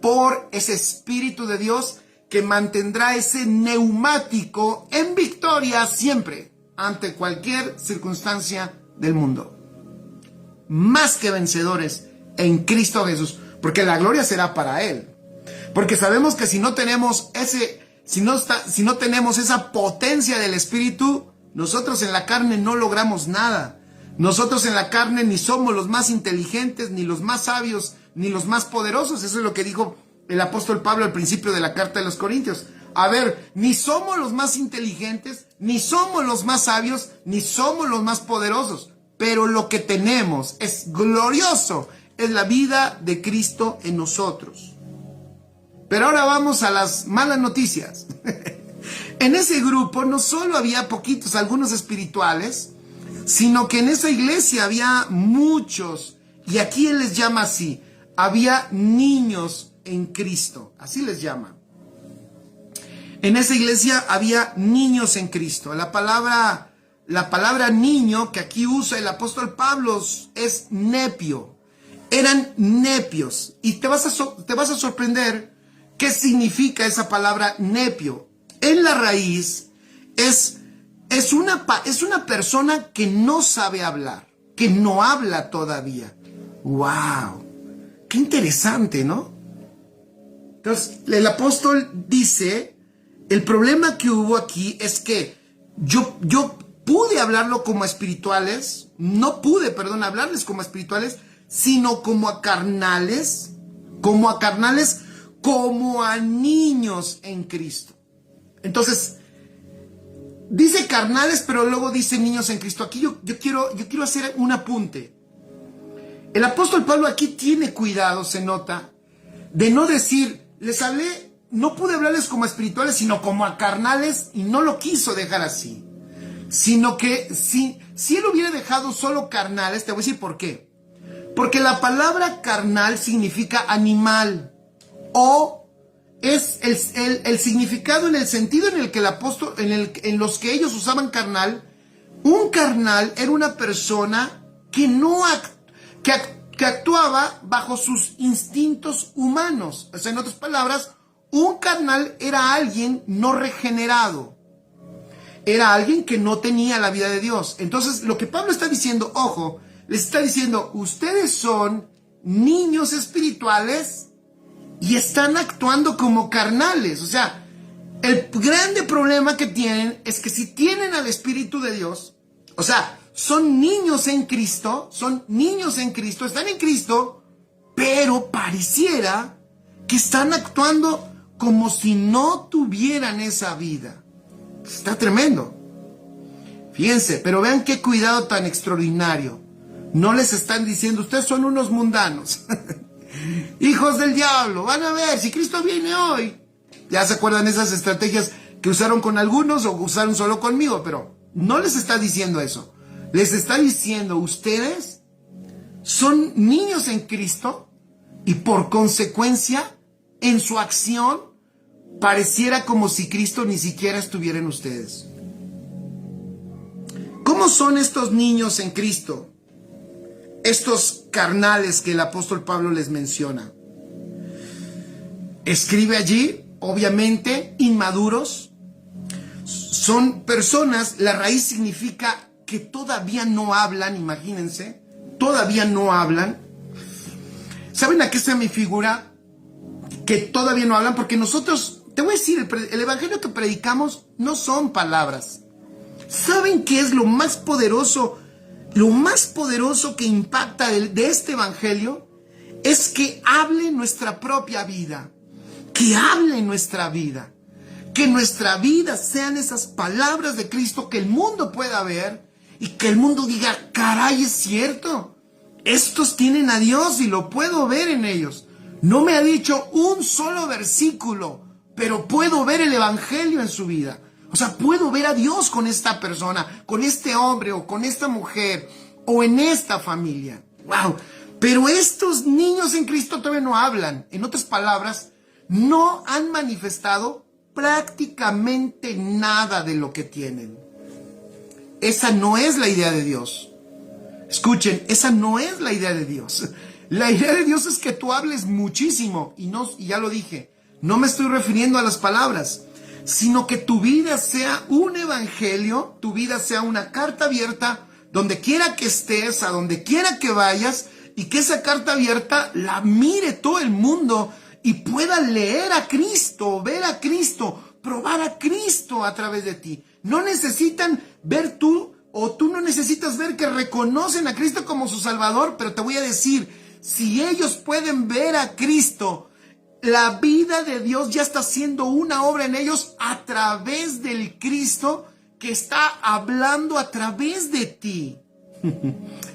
por ese Espíritu de Dios que mantendrá ese neumático en victoria siempre ante cualquier circunstancia del mundo. Más que vencedores en Cristo Jesús, porque la gloria será para Él. Porque sabemos que si no tenemos esa potencia del Espíritu, nosotros en la carne no logramos nada. Nosotros en la carne ni somos los más inteligentes, ni los más sabios, ni los más poderosos. Eso es lo que dijo el apóstol Pablo al principio de la carta de los Corintios. A ver, ni somos los más inteligentes, ni somos los más sabios, ni somos los más poderosos. Pero lo que tenemos es glorioso, es la vida de Cristo en nosotros. Pero ahora vamos a las malas noticias. En ese grupo no solo había poquitos, algunos espirituales, sino que en esa iglesia había muchos, y aquí él les llama así, había niños en Cristo, así les llama. En esa iglesia había niños en Cristo. La palabra niño que aquí usa el apóstol Pablo es nepio. Eran nepios. Y te vas a sorprender qué significa esa palabra nepio. En la raíz es una persona que no sabe hablar, que no habla todavía. ¡Wow! ¡Qué interesante!, ¿no? Entonces, el apóstol dice, el problema que hubo aquí es que yo pude hablarlo como a espirituales, no pude, hablarles como a espirituales, sino como a carnales, como a niños en Cristo. Entonces, dice carnales, pero luego dice niños en Cristo. Aquí yo quiero hacer un apunte. El apóstol Pablo aquí tiene cuidado, se nota, de no decir, les hablé, no pude hablarles como espirituales, sino como a carnales, y no lo quiso dejar así. Sino que si él hubiera dejado solo carnales, te voy a decir por qué. Porque la palabra carnal significa animal, o es el significado en el sentido en el que el apóstol, en los que ellos usaban carnal. Un carnal era una persona que que actuaba bajo sus instintos humanos. O sea, en otras palabras, un carnal era alguien no regenerado. Era alguien que no tenía la vida de Dios. Entonces, lo que Pablo está diciendo, ojo, les está diciendo, ustedes son niños espirituales y están actuando como carnales. O sea, el grande problema que tienen es que si tienen al Espíritu de Dios, o sea, son niños en Cristo, están en Cristo, pero pareciera que están actuando como si no tuvieran esa vida. Está tremendo. Fíjense, pero vean qué cuidado tan extraordinario. No les están diciendo, ustedes son unos mundanos, hijos del diablo, van a ver, si Cristo viene hoy. Ya se acuerdan esas estrategias que usaron con algunos o usaron solo conmigo, pero no les está diciendo eso. Les está diciendo, ustedes son niños en Cristo y por consecuencia, en su acción, pareciera como si Cristo ni siquiera estuviera en ustedes. ¿Cómo son estos niños en Cristo? Estos carnales que el apóstol Pablo les menciona. Escribe allí, obviamente, inmaduros. Son personas, la raíz significa que todavía no hablan, imagínense, todavía no hablan. ¿Saben a qué se me figura que todavía no hablan? Porque nosotros, te voy a decir, el evangelio que predicamos no son palabras. ¿Saben qué es lo más poderoso? Lo más poderoso que impacta de este evangelio es que hable nuestra propia vida, que hable nuestra vida, que nuestra vida sean esas palabras de Cristo que el mundo pueda ver y que el mundo diga, caray, es cierto, estos tienen a Dios y lo puedo ver en ellos. No me ha dicho un solo versículo, pero puedo ver el evangelio en su vida. O sea, puedo ver a Dios con esta persona, con este hombre o con esta mujer o en esta familia. ¡Wow! Pero estos niños en Cristo todavía no hablan. En otras palabras, no han manifestado prácticamente nada de lo que tienen. Esa no es la idea de Dios. Escuchen, esa no es la idea de Dios. La idea de Dios es que tú hables muchísimo. Y ya lo dije, no me estoy refiriendo a las palabras, sino que tu vida sea un evangelio, tu vida sea una carta abierta, donde quiera que estés, a donde quiera que vayas, y que esa carta abierta la mire todo el mundo y pueda leer a Cristo, ver a Cristo, probar a Cristo a través de ti. No necesitan ver tú, o tú no necesitas ver que reconocen a Cristo como su Salvador, pero te voy a decir, si ellos pueden ver a Cristo, la vida de Dios ya está haciendo una obra en ellos a través del Cristo que está hablando a través de ti.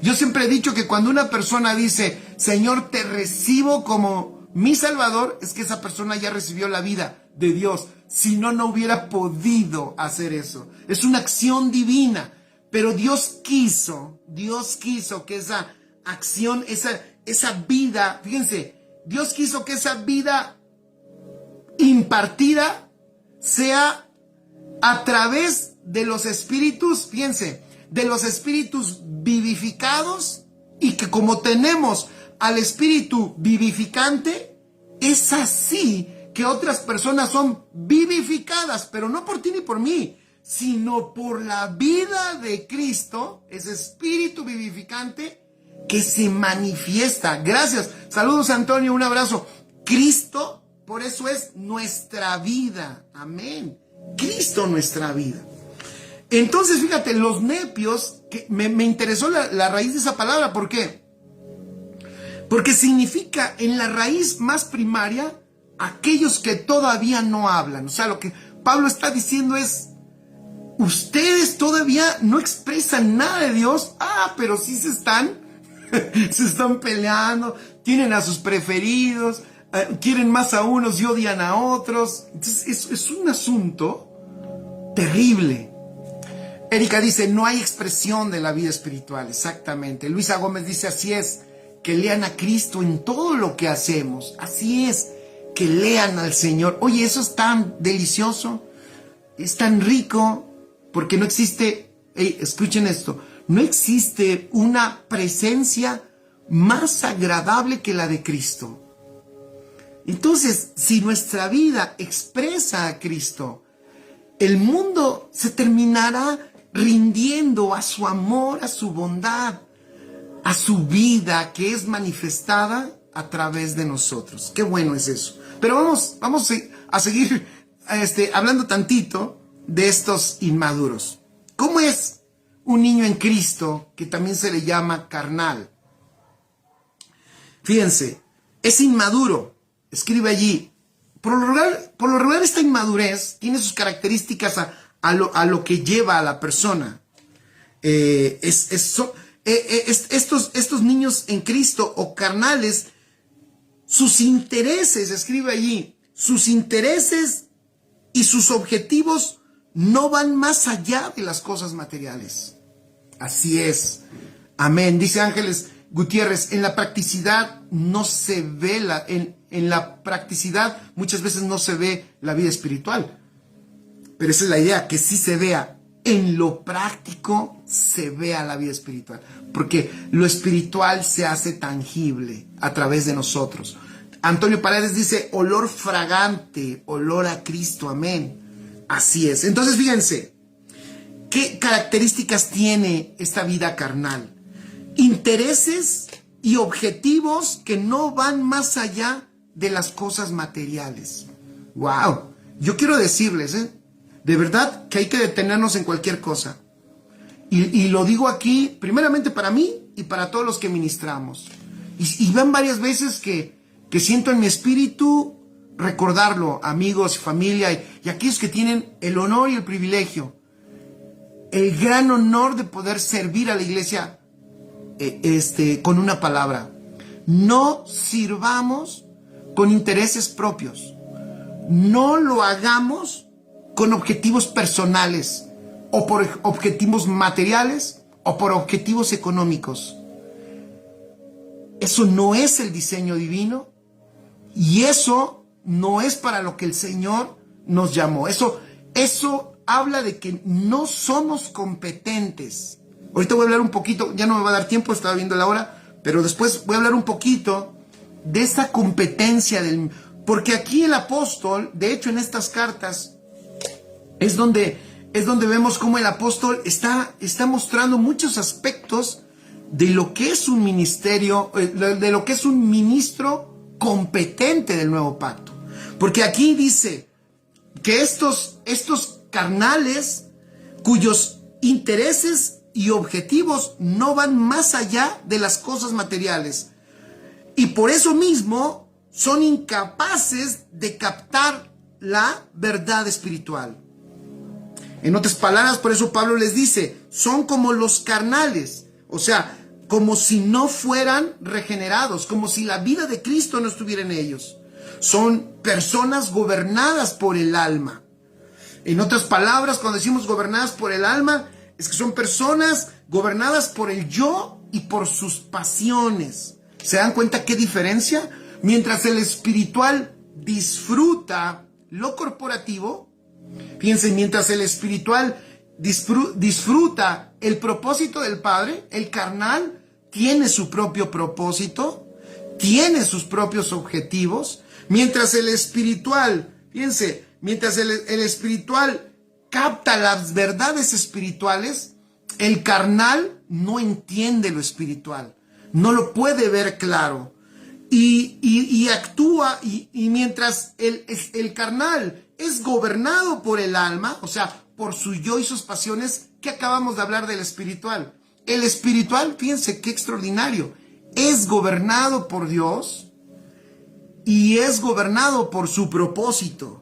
Yo siempre he dicho que cuando una persona dice, Señor, te recibo como mi Salvador, es que esa persona ya recibió la vida de Dios. Si no, no hubiera podido hacer eso. Es una acción divina. Pero Dios quiso que esa acción, esa vida, fíjense, Dios quiso que esa vida impartida sea a través de los espíritus, fíjense, de los espíritus vivificados, y que como tenemos al espíritu vivificante, es así que otras personas son vivificadas, pero no por ti ni por mí, sino por la vida de Cristo, ese espíritu vivificante que se manifiesta. Gracias. Saludos, Antonio, un abrazo. Cristo, por eso es nuestra vida. Amén. Cristo, nuestra vida. Entonces, fíjate, los nepios, que me interesó la raíz de esa palabra. ¿Por qué? Porque significa en la raíz más primaria aquellos que todavía no hablan. O sea, lo que Pablo está diciendo es ustedes todavía no expresan nada de Dios. Pero sí se están peleando, tienen a sus preferidos, quieren más a unos y odian a otros. Entonces es un asunto terrible. Erika dice, no hay expresión de la vida espiritual. Exactamente. Luisa Gómez dice, así es, que lean a Cristo en todo lo que hacemos. Así es, que lean al Señor. Oye, eso es tan delicioso, es tan rico, porque no existe, escuchen esto, no existe una presencia más agradable que la de Cristo. Entonces, si nuestra vida expresa a Cristo, el mundo se terminará rindiendo a su amor, a su bondad, a su vida que es manifestada a través de nosotros. Qué bueno es eso. Pero vamos a seguir hablando tantito de estos inmaduros. ¿Cómo es un niño en Cristo que también se le llama carnal? Fíjense, es inmaduro. Escribe allí. Por lo regular esta inmadurez tiene sus características a lo que lleva a la persona. Estos niños en Cristo o carnales, sus intereses, escribe allí, sus intereses y sus objetivos no van más allá de las cosas materiales. Así es. Amén. Dice Ángeles Gutiérrez, en la practicidad no se ve en la practicidad muchas veces no se ve la vida espiritual. Pero esa es la idea, que sí se vea. En lo práctico se vea la vida espiritual. Porque lo espiritual se hace tangible a través de nosotros. Antonio Paredes dice, olor fragante, olor a Cristo, amén. Así es. Entonces fíjense, ¿qué características tiene esta vida carnal? Intereses y objetivos que no van más allá de las cosas materiales. ¡Wow! Yo quiero decirles, de verdad que hay que detenernos en cualquier cosa. Y lo digo aquí, primeramente para mí y para todos los que ministramos. Y van varias veces que siento en mi espíritu recordarlo, amigos, familia y aquellos que tienen el honor y el privilegio, el gran honor de poder servir a la iglesia con una palabra. No sirvamos con intereses propios. No lo hagamos con objetivos personales o por objetivos materiales o por objetivos económicos. Eso no es el diseño divino y eso no es para lo que el Señor nos llamó. Eso habla de que no somos competentes. Ahorita voy a hablar un poquito, ya no me va a dar tiempo, estaba viendo la hora, pero después voy a hablar un poquito de esa competencia porque aquí el apóstol, de hecho en estas cartas, es donde vemos cómo el apóstol está mostrando muchos aspectos de lo que es un ministerio, de lo que es un ministro competente del nuevo pacto. Porque aquí dice que estos carnales, cuyos intereses y objetivos no van más allá de las cosas materiales, y por eso mismo son incapaces de captar la verdad espiritual. En otras palabras, por eso Pablo les dice, son como los carnales, o sea, como si no fueran regenerados, como si la vida de Cristo no estuviera en ellos. Son personas gobernadas por el alma. En otras palabras, cuando decimos gobernadas por el alma, es que son personas gobernadas por el yo y por sus pasiones. ¿Se dan cuenta qué diferencia? Mientras el espiritual disfruta lo corporativo, fíjense, mientras el espiritual disfruta el propósito del Padre, el carnal tiene su propio propósito, tiene sus propios objetivos, mientras el espiritual, fíjense, mientras el espiritual capta las verdades espirituales, el carnal no entiende lo espiritual, no lo puede ver claro y actúa, y mientras el carnal es gobernado por el alma, o sea, por su yo y sus pasiones, que acabamos de hablar del espiritual. El espiritual, fíjense qué extraordinario, es gobernado por Dios y es gobernado por su propósito.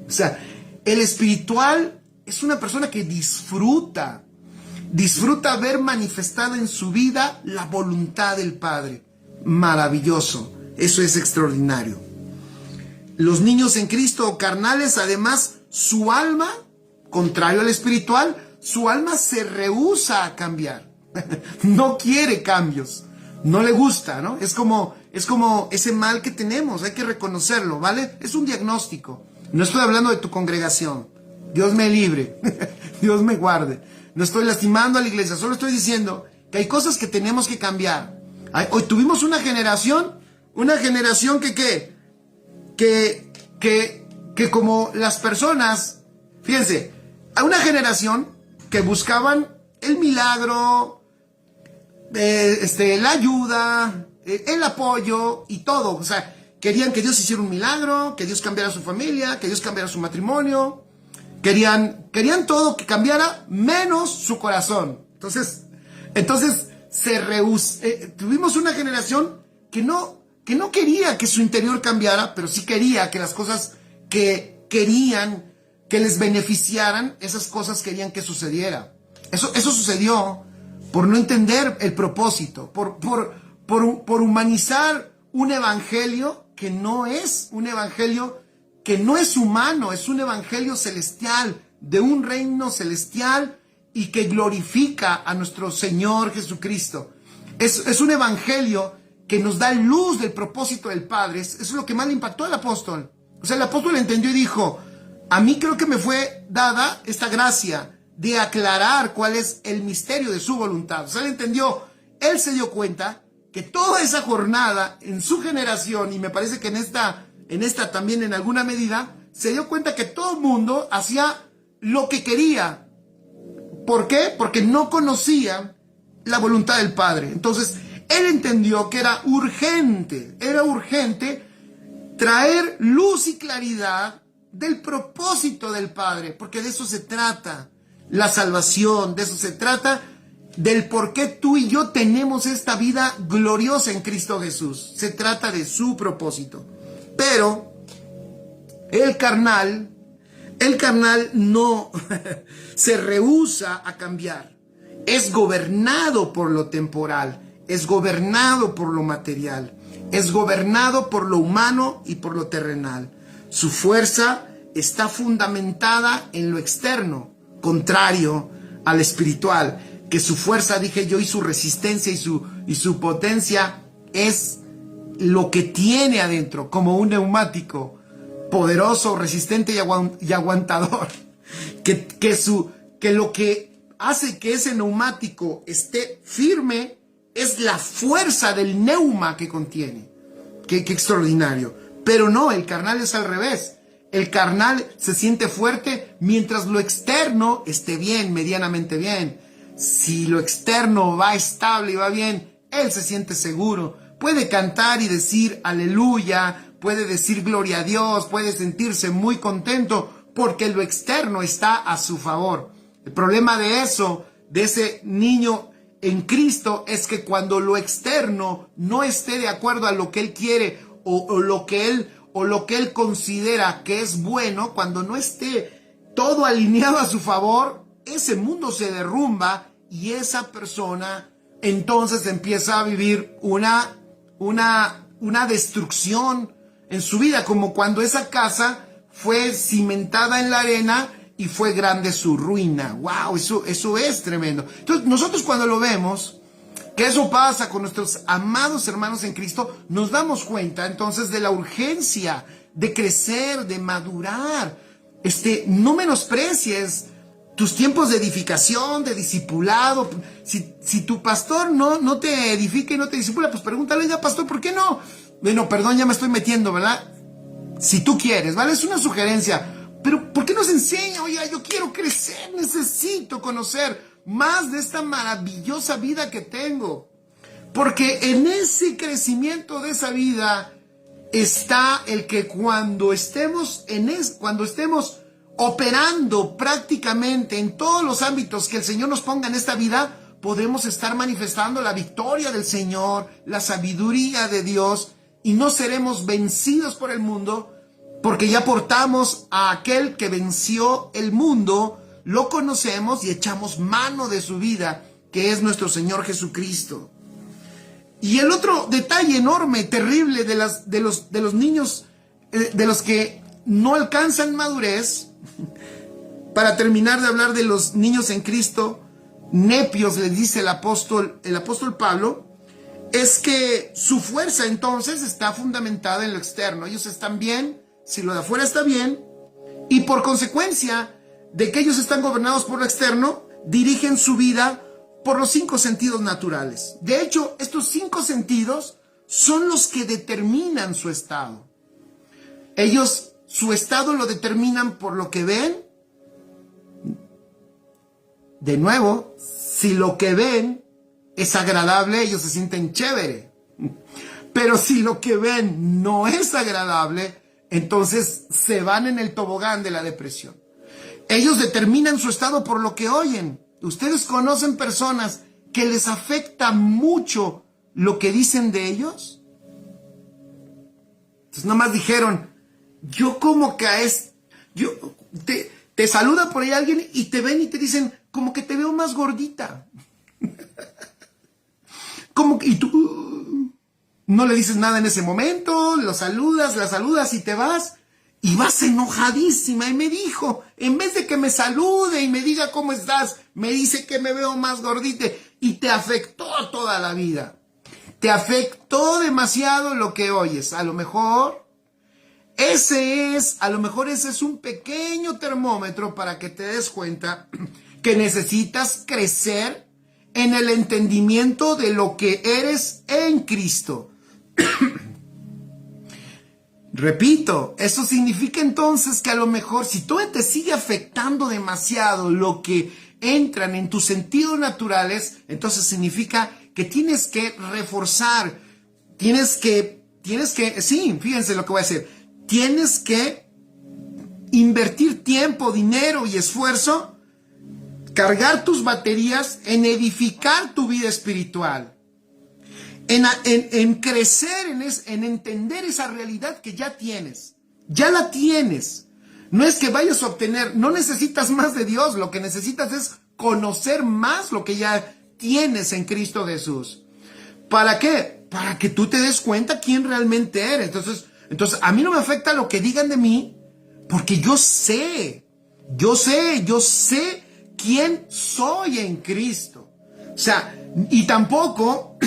O sea, el espiritual es una persona que disfruta ver manifestada en su vida la voluntad del Padre. Maravilloso, eso es extraordinario. Los niños en Cristo carnales, además, su alma, contrario al espiritual, su alma se rehúsa a cambiar. No quiere cambios, no le gusta, ¿no? Es como ese mal que tenemos, hay que reconocerlo, ¿vale? Es un diagnóstico. No estoy hablando de tu congregación. Dios me libre, Dios me guarde. No estoy lastimando a la iglesia, solo estoy diciendo que hay cosas que tenemos que cambiar. Hoy tuvimos una generación que como las personas, fíjense, a una generación que buscaban el milagro, la ayuda, el apoyo y todo. O sea, querían que Dios hiciera un milagro, que Dios cambiara su familia, que Dios cambiara su matrimonio. Querían todo que cambiara, menos su corazón. Entonces tuvimos una generación que no quería que su interior cambiara, pero sí quería que las cosas que querían que les beneficiaran, esas cosas querían que sucediera. Eso sucedió por no entender el propósito, por humanizar un evangelio que no es un evangelio, que no es humano, es un evangelio celestial, de un reino celestial y que glorifica a nuestro Señor Jesucristo. Es un evangelio que nos da luz del propósito del Padre. Eso es lo que más le impactó al apóstol. O sea, el apóstol entendió y dijo: a mí creo que me fue dada esta gracia de aclarar cuál es el misterio de su voluntad. O sea, él entendió, él se dio cuenta que toda esa jornada en su generación, y me parece que en esta también en alguna medida, se dio cuenta que todo el mundo hacía lo que quería. ¿Por qué? Porque no conocían la voluntad del Padre. Entonces, él entendió que era urgente traer luz y claridad del propósito del Padre, porque de eso se trata la salvación, de eso se trata del por qué tú y yo tenemos esta vida gloriosa en Cristo Jesús. Se trata de su propósito. Pero el carnal no se rehúsa a cambiar. Es gobernado por lo temporal, es gobernado por lo material, es gobernado por lo humano y por lo terrenal. Su fuerza está fundamentada en lo externo, contrario al espiritual, que su fuerza, dije yo, y su resistencia y su potencia es lo que tiene adentro, como un neumático poderoso, resistente y aguantador, que lo que hace que ese neumático esté firme es la fuerza del neuma que contiene. Qué extraordinario. Pero no, el carnal es al revés. El carnal se siente fuerte mientras lo externo esté bien, medianamente bien. Si lo externo va estable y va bien, él se siente seguro. Puede cantar y decir aleluya, puede decir gloria a Dios, puede sentirse muy contento porque lo externo está a su favor. El problema de ese niño en Cristo, es que cuando lo externo no esté de acuerdo a lo que él quiere o lo que él considera que es bueno, cuando no esté todo alineado a su favor, ese mundo se derrumba y esa persona entonces empieza a vivir una destrucción en su vida, como cuando esa casa fue cimentada en la arena y fue grande su ruina. ¡Wow! Eso es tremendo. Entonces, nosotros cuando lo vemos, que eso pasa con nuestros amados hermanos en Cristo, nos damos cuenta entonces de la urgencia de crecer, de madurar. No menosprecies tus tiempos de edificación, de discipulado. Si tu pastor no te edifica y no te discipula, pues pregúntale: ya, pastor, ¿por qué no? Bueno, perdón, ya me estoy metiendo, ¿verdad? Si tú quieres, ¿vale? Es una sugerencia. Pero ¿por qué nos enseña? Oye, yo quiero crecer, necesito conocer más de esta maravillosa vida que tengo. Porque en ese crecimiento de esa vida está el que cuando estemos operando prácticamente en todos los ámbitos que el Señor nos ponga en esta vida, podemos estar manifestando la victoria del Señor, la sabiduría de Dios, y no seremos vencidos por el mundo, porque ya portamos a aquel que venció el mundo lo conocemos y echamos mano de su vida, que es nuestro Señor Jesucristo. Y el otro detalle enorme, terrible de los niños, de los que no alcanzan madurez, para terminar de hablar de los niños en Cristo, nepios, les dice el apóstol Pablo, es que su fuerza entonces está fundamentada en lo externo. Ellos están bien, si lo de afuera está bien, y por consecuencia de que ellos están gobernados por lo externo, dirigen su vida por los 5 sentidos naturales. De hecho, estos 5 sentidos son los que determinan su estado. Ellos, su estado lo determinan por lo que ven. De nuevo, si lo que ven es agradable, ellos se sienten chévere. Pero si lo que ven no es agradable, entonces se van en el tobogán de la depresión. Ellos determinan su estado por lo que oyen. ¿Ustedes conocen personas que les afecta mucho lo que dicen de ellos? Entonces nomás dijeron, yo como que te saluda por ahí alguien y te ven y te dicen, como que te veo más gordita. Y tú no le dices nada en ese momento, la saludas y te vas. Y vas enojadísima. Y me dijo, en vez de que me salude y me diga cómo estás, me dice que me veo más gordita. Y te afectó toda la vida. Te afectó demasiado lo que oyes. A lo mejor ese es un pequeño termómetro para que te des cuenta que necesitas crecer en el entendimiento de lo que eres en Cristo. Repito, eso significa entonces que a lo mejor si todavía te sigue afectando demasiado lo que entran en tus sentidos naturales, entonces significa que tienes que reforzar, sí, fíjense lo que voy a decir, tienes que invertir tiempo, dinero y esfuerzo, cargar tus baterías en edificar tu vida espiritual. En crecer, en entender esa realidad que ya tienes. Ya la tienes. No es que vayas a obtener, no necesitas más de Dios, lo que necesitas es conocer más lo que ya tienes en Cristo Jesús. ¿Para qué? Para que tú te des cuenta quién realmente eres. Entonces a mí no me afecta lo que digan de mí, porque yo sé quién soy en Cristo. O sea, y tampoco...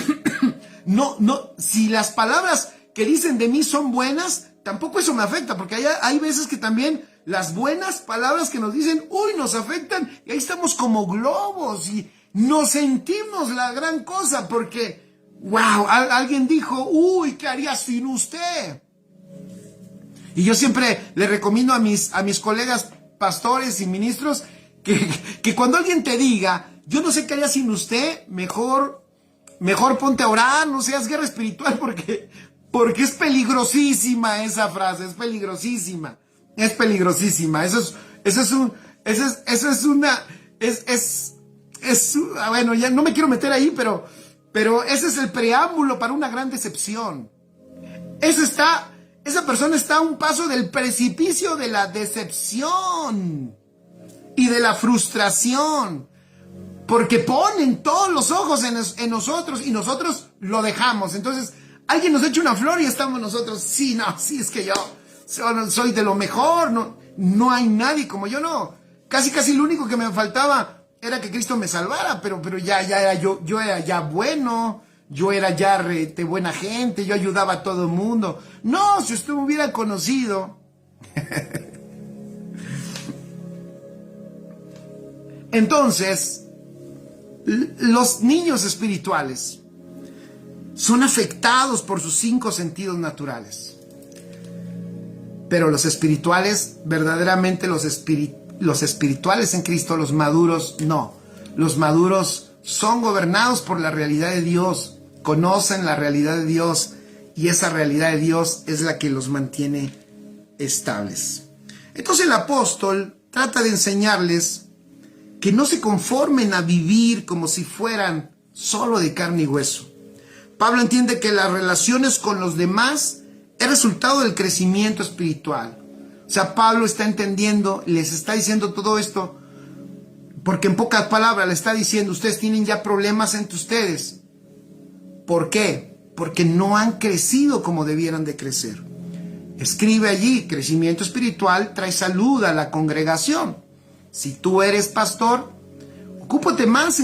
si las palabras que dicen de mí son buenas, tampoco eso me afecta, porque hay veces que también las buenas palabras que nos dicen, nos afectan, y ahí estamos como globos, y nos sentimos la gran cosa, porque, alguien dijo, ¿qué haría sin usted? Y yo siempre le recomiendo a mis colegas pastores y ministros, que cuando alguien te diga, yo no sé qué haría sin usted, mejor ponte a orar, no seas guerra espiritual, porque es peligrosísima esa frase, es peligrosísima. Bueno, ya no me quiero meter ahí, pero ese es el preámbulo para una gran decepción. Esa persona está a un paso del precipicio de la decepción y de la frustración. Porque ponen todos los ojos en nosotros y nosotros lo dejamos. Entonces, alguien nos echa una flor y estamos nosotros, sí, es que yo soy de lo mejor, no hay nadie como yo, no. Casi lo único que me faltaba era que Cristo me salvara, pero ya era yo era ya bueno, yo era ya de buena gente, yo ayudaba a todo el mundo. No, si usted me hubiera conocido. Entonces, los niños espirituales son afectados por sus 5 sentidos naturales. Pero los espirituales, verdaderamente los espirituales en Cristo, los maduros, no. Los maduros son gobernados por la realidad de Dios, conocen la realidad de Dios, y esa realidad de Dios es la que los mantiene estables. Entonces el apóstol trata de enseñarles que no se conformen a vivir como si fueran solo de carne y hueso. Pablo entiende que las relaciones con los demás es resultado del crecimiento espiritual. O sea, Pablo está entendiendo, les está diciendo todo esto, Porque en pocas palabras le está diciendo, ustedes tienen ya problemas entre ustedes. ¿Por qué? Porque no han crecido como debieran de crecer. Escribe allí, crecimiento espiritual trae salud a la congregación. Si tú eres pastor, ocupémonos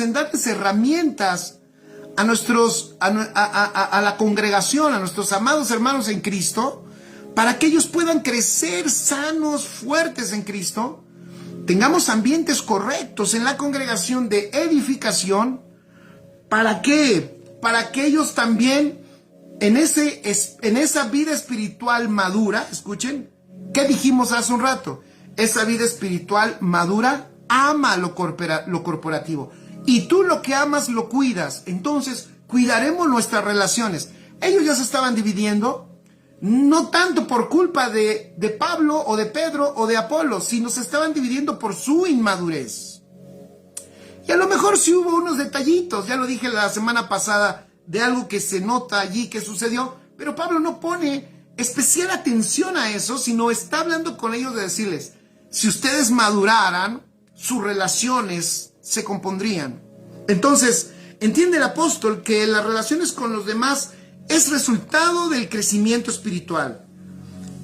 en darles herramientas a la congregación, a nuestros amados hermanos en Cristo, para que ellos puedan crecer sanos, fuertes en Cristo. Tengamos ambientes correctos en la congregación de edificación. ¿Para qué? Para que ellos también en esa vida espiritual madura, escuchen, ¿qué dijimos hace un rato? Esa vida espiritual madura ama lo corporativo. Y tú lo que amas lo cuidas. Entonces, cuidaremos nuestras relaciones. Ellos ya se estaban dividiendo, no tanto por culpa de Pablo o de Pedro o de Apolo, sino se estaban dividiendo por su inmadurez. Y a lo mejor sí hubo unos detallitos, ya lo dije la semana pasada, de algo que se nota allí que sucedió, pero Pablo no pone especial atención a eso, sino está hablando con ellos de decirles, si ustedes maduraran, sus relaciones se compondrían. Entonces, entiende el apóstol que las relaciones con los demás es resultado del crecimiento espiritual.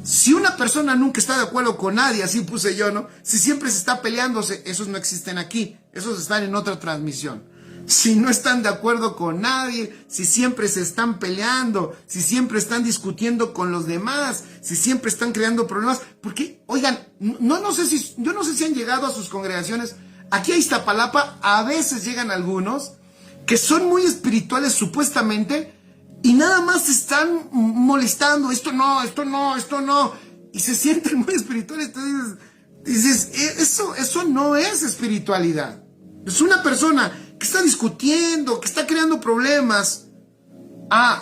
Si una persona nunca está de acuerdo con nadie, así puse yo, ¿no? Si siempre se está peleándose, esos no existen aquí, esos están en otra transmisión. Si no están de acuerdo con nadie, si siempre se están peleando, si siempre están discutiendo con los demás, si siempre están creando problemas, porque, oigan, yo no sé si han llegado a sus congregaciones, aquí a Iztapalapa a veces llegan algunos que son muy espirituales supuestamente y nada más se están molestando, esto no, y se sienten muy espirituales. Entonces dices, eso no es espiritualidad, es una persona que está discutiendo, que está creando problemas.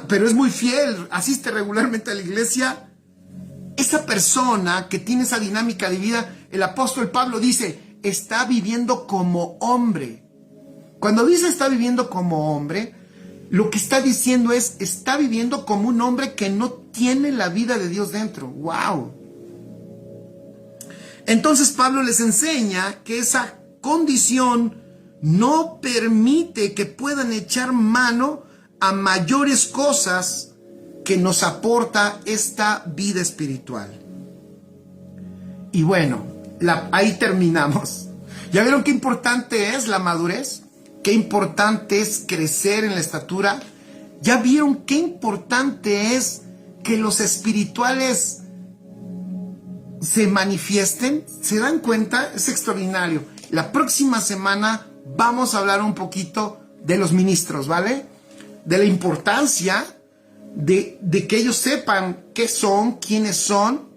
Pero es muy fiel, asiste regularmente a la iglesia. Esa persona que tiene esa dinámica de vida, el apóstol Pablo dice, está viviendo como hombre. Cuando dice está viviendo como hombre, lo que está diciendo es, está viviendo como un hombre que no tiene la vida de Dios dentro. ¡Wow! Entonces Pablo les enseña que esa condición no permite que puedan echar mano a mayores cosas que nos aporta esta vida espiritual. Y bueno, ahí terminamos. ¿Ya vieron qué importante es la madurez? ¿Qué importante es crecer en la estatura? ¿Ya vieron qué importante es que los espirituales se manifiesten? ¿Se dan cuenta? Es extraordinario. La próxima semana vamos a hablar un poquito de los ministros, ¿vale? De la importancia de que ellos sepan qué son, quiénes son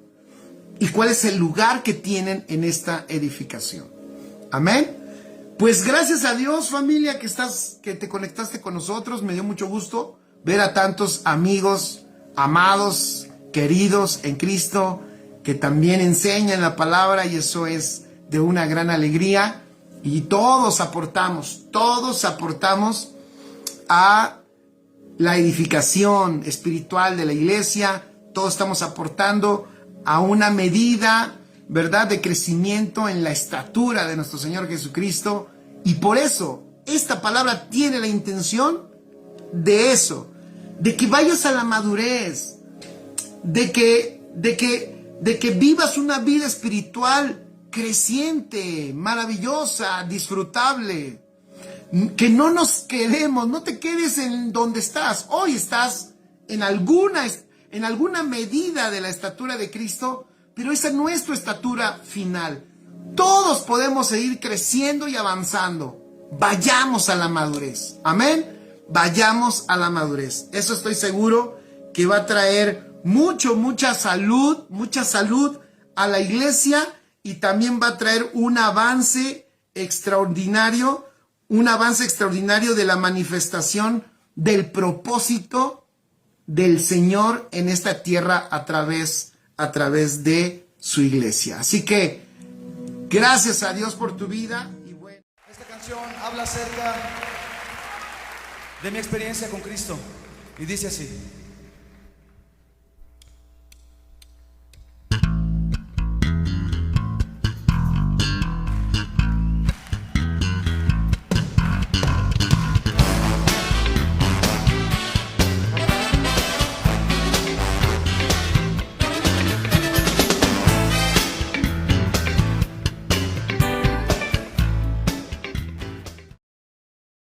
y cuál es el lugar que tienen en esta edificación. Amén. Pues gracias a Dios, familia, que te conectaste con nosotros. Me dio mucho gusto ver a tantos amigos, amados, queridos en Cristo, que también enseñan la palabra, y eso es de una gran alegría. Y todos aportamos a la edificación espiritual de la iglesia. Todos estamos aportando a una medida, ¿verdad?, de crecimiento en la estatura de nuestro Señor Jesucristo. Y por eso esta palabra tiene la intención de eso, de que vayas a la madurez, de que vivas una vida espiritual creciente, maravillosa, disfrutable. Que no nos quedemos, no te quedes en donde estás. Hoy estás en alguna medida de la estatura de Cristo, pero esa no es tu estatura final. Todos podemos seguir creciendo y avanzando. Vayamos a la madurez. Amén. Vayamos a la madurez. Eso estoy seguro que va a traer mucha salud a la iglesia, y también va a traer un avance extraordinario de la manifestación del propósito del Señor en esta tierra a través de su iglesia. Así que gracias a Dios por tu vida. Y bueno, esta canción habla acerca de mi experiencia con Cristo y dice así: